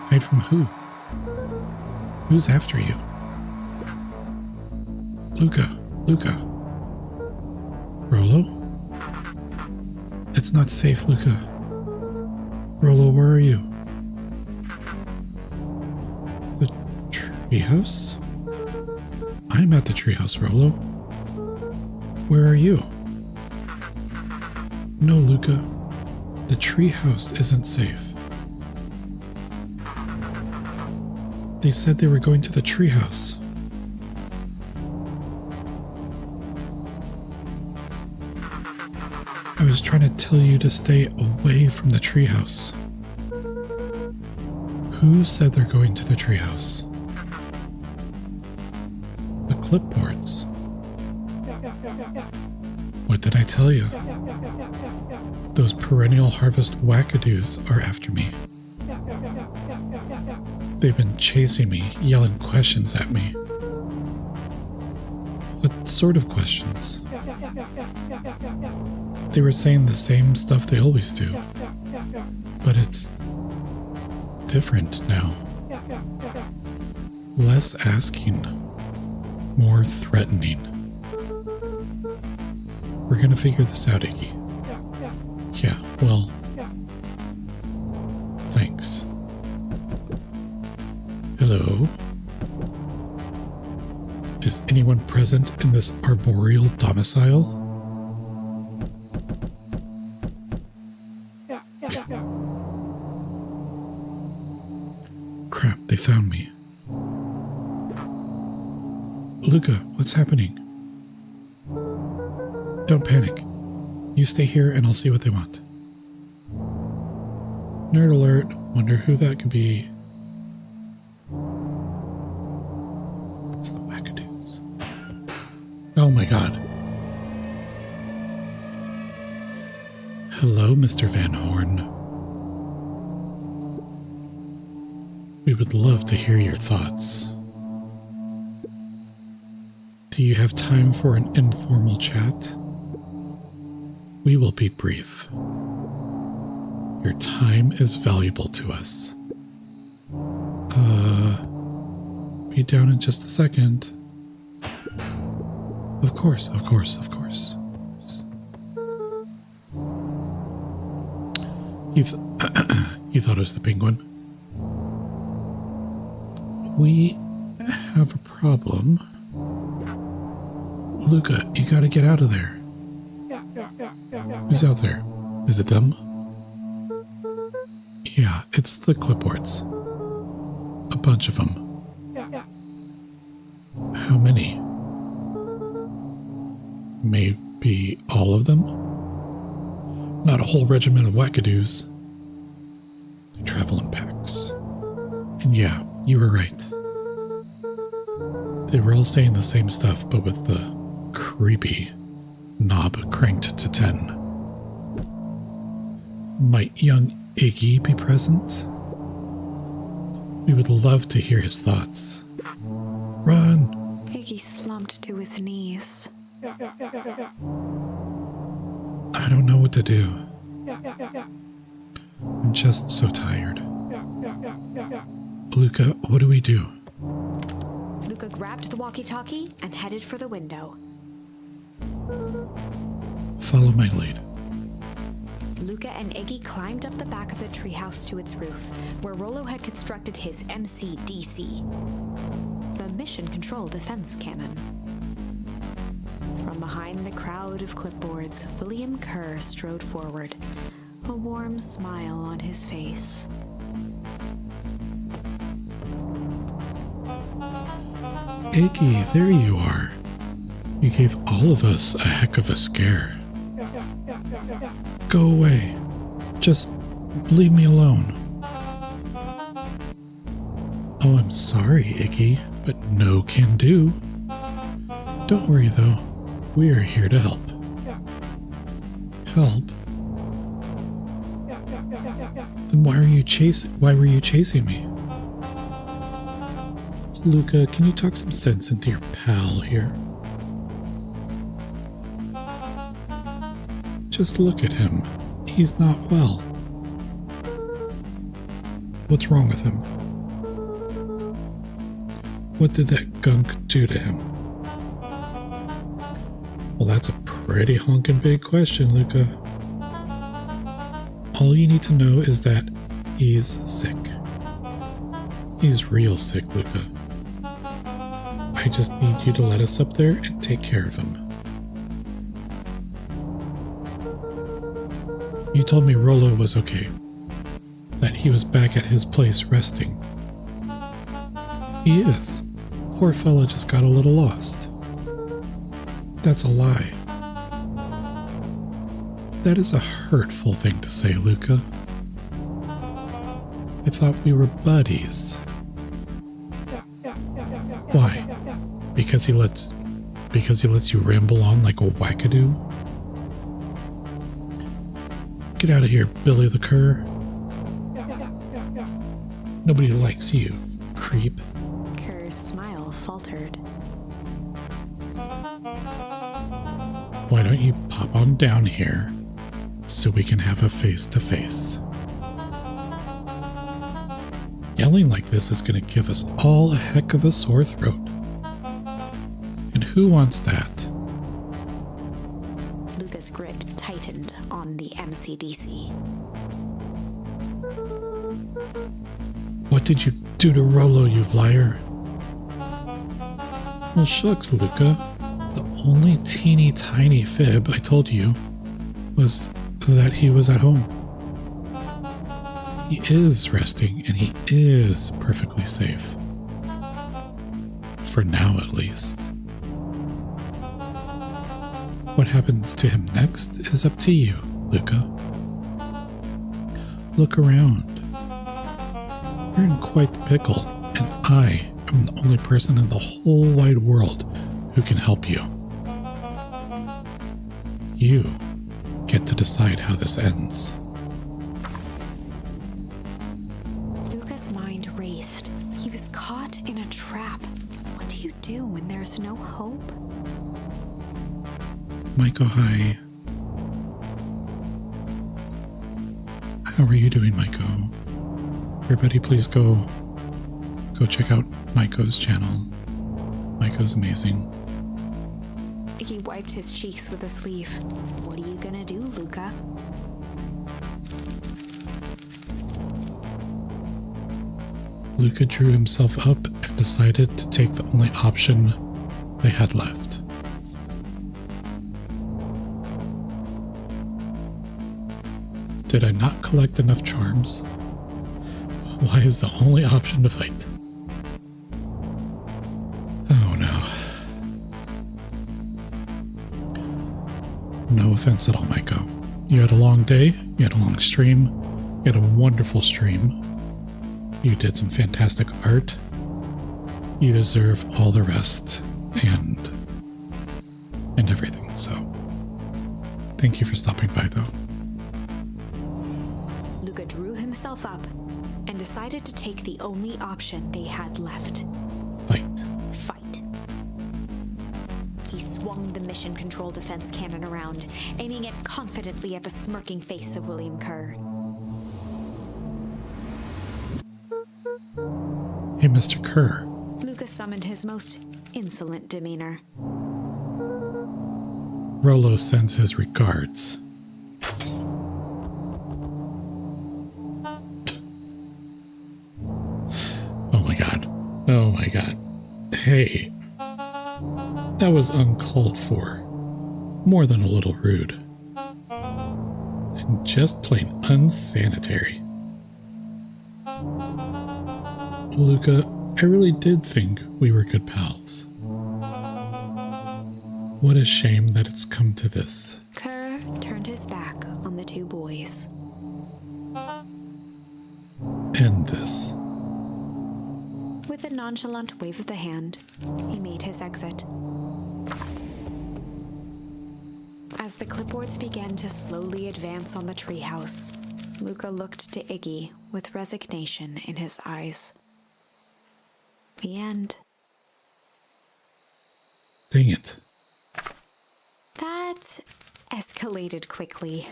Hide from who? Who's after you? Luca. Rollo? It's not safe, Luca. Rollo, where are you? The treehouse? I'm at the treehouse, Rollo. Where are you? No, Luca. The treehouse isn't safe. They said they were going to the treehouse. I was trying to tell you to stay away from the treehouse. Who said they're going to the treehouse? The clipboards. What did I tell you? Those perennial harvest wackadoos are after me. They've been chasing me, yelling questions at me. What sort of questions? They were saying the same stuff they always do, but it's different now. Less asking, more threatening. We're gonna figure this out, Iggy. Yeah, well, thanks. Hello? Is anyone present in this arboreal domicile? Crap, they found me. Luca, what's happening? Don't panic. You stay here and I'll see what they want. Nerd alert, wonder who that could be. my god. Hello, Mr. Van Horn. We would love to hear your thoughts. Do you have time for an informal chat? We will be brief. Your time is valuable to us. Be down in just a second. Of course. You thought it was the penguin? We have a problem. Luca, you gotta get out of there. Who's out there? Is it them? Yeah, it's the clipboards. A bunch of them. How many? Maybe all of them? Not a whole regiment of wackadoos. They travel in packs. And yeah, you were right. They were all saying the same stuff, but with the creepy knob cranked to 10. Might young Iggy be present? We would love to hear his thoughts. Run! Iggy slumped to his knees. I don't know what to do. I'm just so tired. Luca, what do we do? Luca grabbed the walkie-talkie and headed for the window. Follow my lead. Luca and Iggy climbed up the back of the treehouse to its roof, where Rollo had constructed his MCDC, the Mission Control Defense Cannon. From behind the crowd of clipboards, William Kerr strode forward, a warm smile on his face. Iggy, there you are. You gave all of us a heck of a scare. Go away. Just leave me alone. Oh, I'm sorry, Iggy, but no can do. Don't worry, though. We are here to help. Help? Then why were you chasing me? Luca, can you talk some sense into your pal here? Just look at him. He's not well. What's wrong with him? What did that gunk do to him? Well, that's a pretty honkin' big question, Luca. All you need to know is that he's sick. He's real sick, Luca. I just need you to let us up there and take care of him. You told me Rollo was okay, that he was back at his place resting. He is. Poor fella just got a little lost. That's a lie. That is a hurtful thing to say, Luca. I thought we were buddies. Why? Because he lets you ramble on like a wackadoo? Get out of here, Billy the Cur. Nobody likes you, creep. Kerr's smile faltered. Why don't you pop on down here so we can have a face-to-face? Yelling like this is going to give us all a heck of a sore throat. And who wants that? Luca's grip tightened on the MCDC. What did you do to Rollo, you liar? Well, shucks, Luca. The only teeny tiny fib I told you was that he was at home. He is resting, and he is perfectly safe. For now, at least. What happens to him next is up to you, Luca. Look around. You're in quite the pickle, and I am the only person in the whole wide world who can help you. you get to decide how this ends. Luca's mind raced. He was caught in a trap. What do you do when there's no hope? Maiko, hi. How are you doing, Maiko? Everybody, please go check out Maiko's channel. Maiko's amazing. He wiped his cheeks with a sleeve. What are you gonna do, Luca? Luca drew himself up and decided to take the only option they had left. Did I not collect enough charms? Why is the only option to fight? Oh no. No offense at all, Maiko. You had a long day, you had a long stream, you had a wonderful stream. You did some fantastic art. You deserve all the rest and everything, so thank you for stopping by though. Luca drew himself up and decided to take the only option they had left. Fight. Fight. He swung the mission control defense cannon around, aiming it confidently at the smirking face of William Kerr. Hey, Mr. Kerr. Luca summoned his most insolent demeanor. Rolo sends his regards. Oh my god. Oh my god. Hey. That was uncalled for. More than a little rude. And just plain unsanitary. Luca, I really did think we were good pals. What a shame that it's come to this. Kerr turned his back on the two boys. End this. With a nonchalant wave of the hand, he made his exit. As the clipboards began to slowly advance on the treehouse, Luca looked to Iggy with resignation in his eyes. The end. Dang it. That escalated quickly.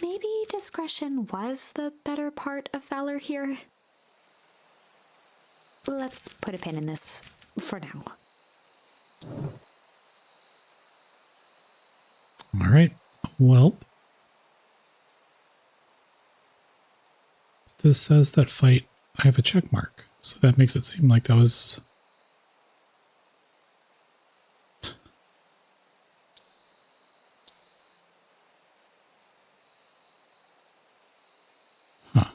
Maybe discretion was the better part of valor here. Let's put a pin in this for now. All right. Well, this says that fight, I have a check mark. So that makes it seem like that was... Huh.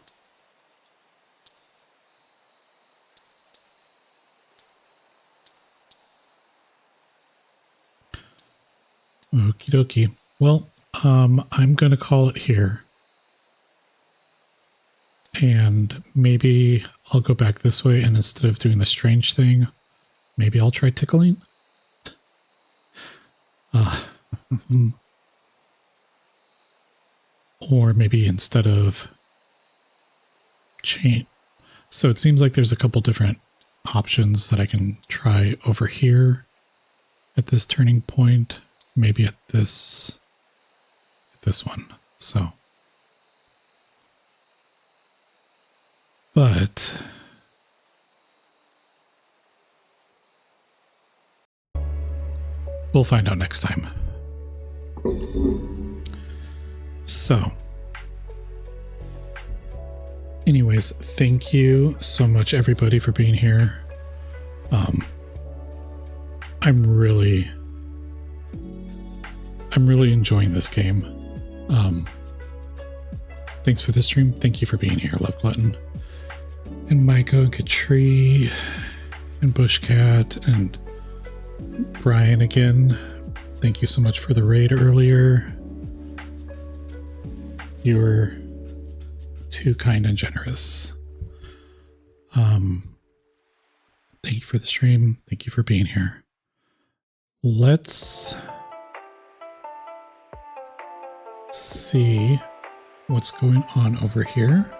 Okie dokie. Well, I'm going to call it here. And maybe I'll go back this way, and instead of doing the strange thing, maybe I'll try tickling. Or maybe instead of chain. So it seems like there's a couple different options that I can try over here at this turning point, maybe at this one. So, but we'll find out next time. So, anyways, thank you so much, everybody, for being here. I'm really enjoying this game. Thanks for the stream. Thank you for being here, Love Glutton. And Maiko, Katri, and Bushcat, and Brian again. Thank you so much for the raid earlier. You were too kind and generous. Thank you for the stream. Thank you for being here. Let's see what's going on over here.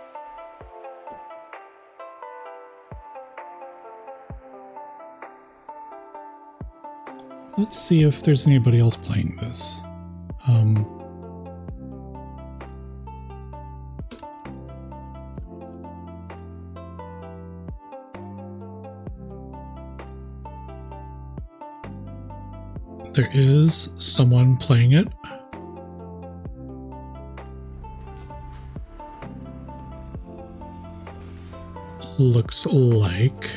Let's see if there's anybody else playing this. There is someone playing it. Looks like.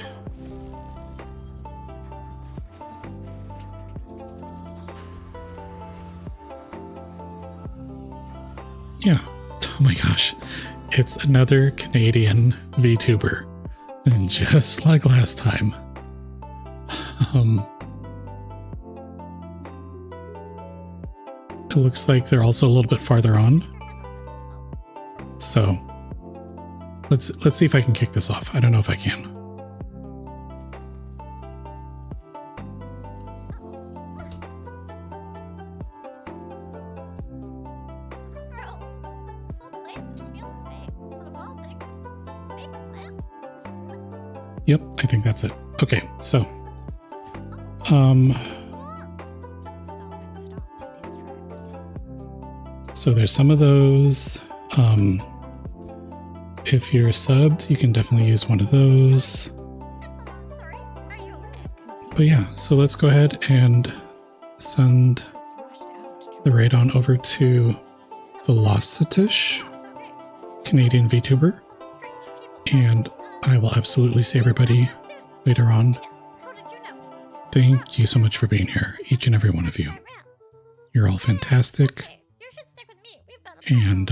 Yeah. Oh my gosh. It's another Canadian VTuber. And just like last time. It looks like they're also a little bit farther on. So let's see if I can kick this off. I don't know if I can. Yep, I think that's it. Okay, so so there's some of those. If you're subbed, you can definitely use one of those. But yeah, so let's go ahead and send the raid on over to Velocitish, Canadian VTuber, and I will absolutely see everybody later on. Thank you so much for being here, each and every one of you. You're all fantastic. And,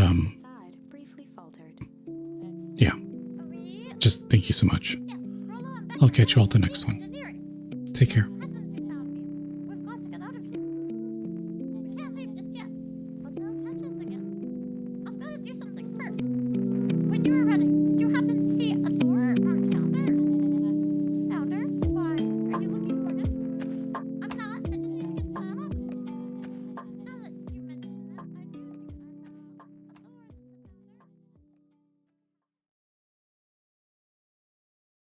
yeah, just thank you so much. I'll catch you all at the next one. Take care.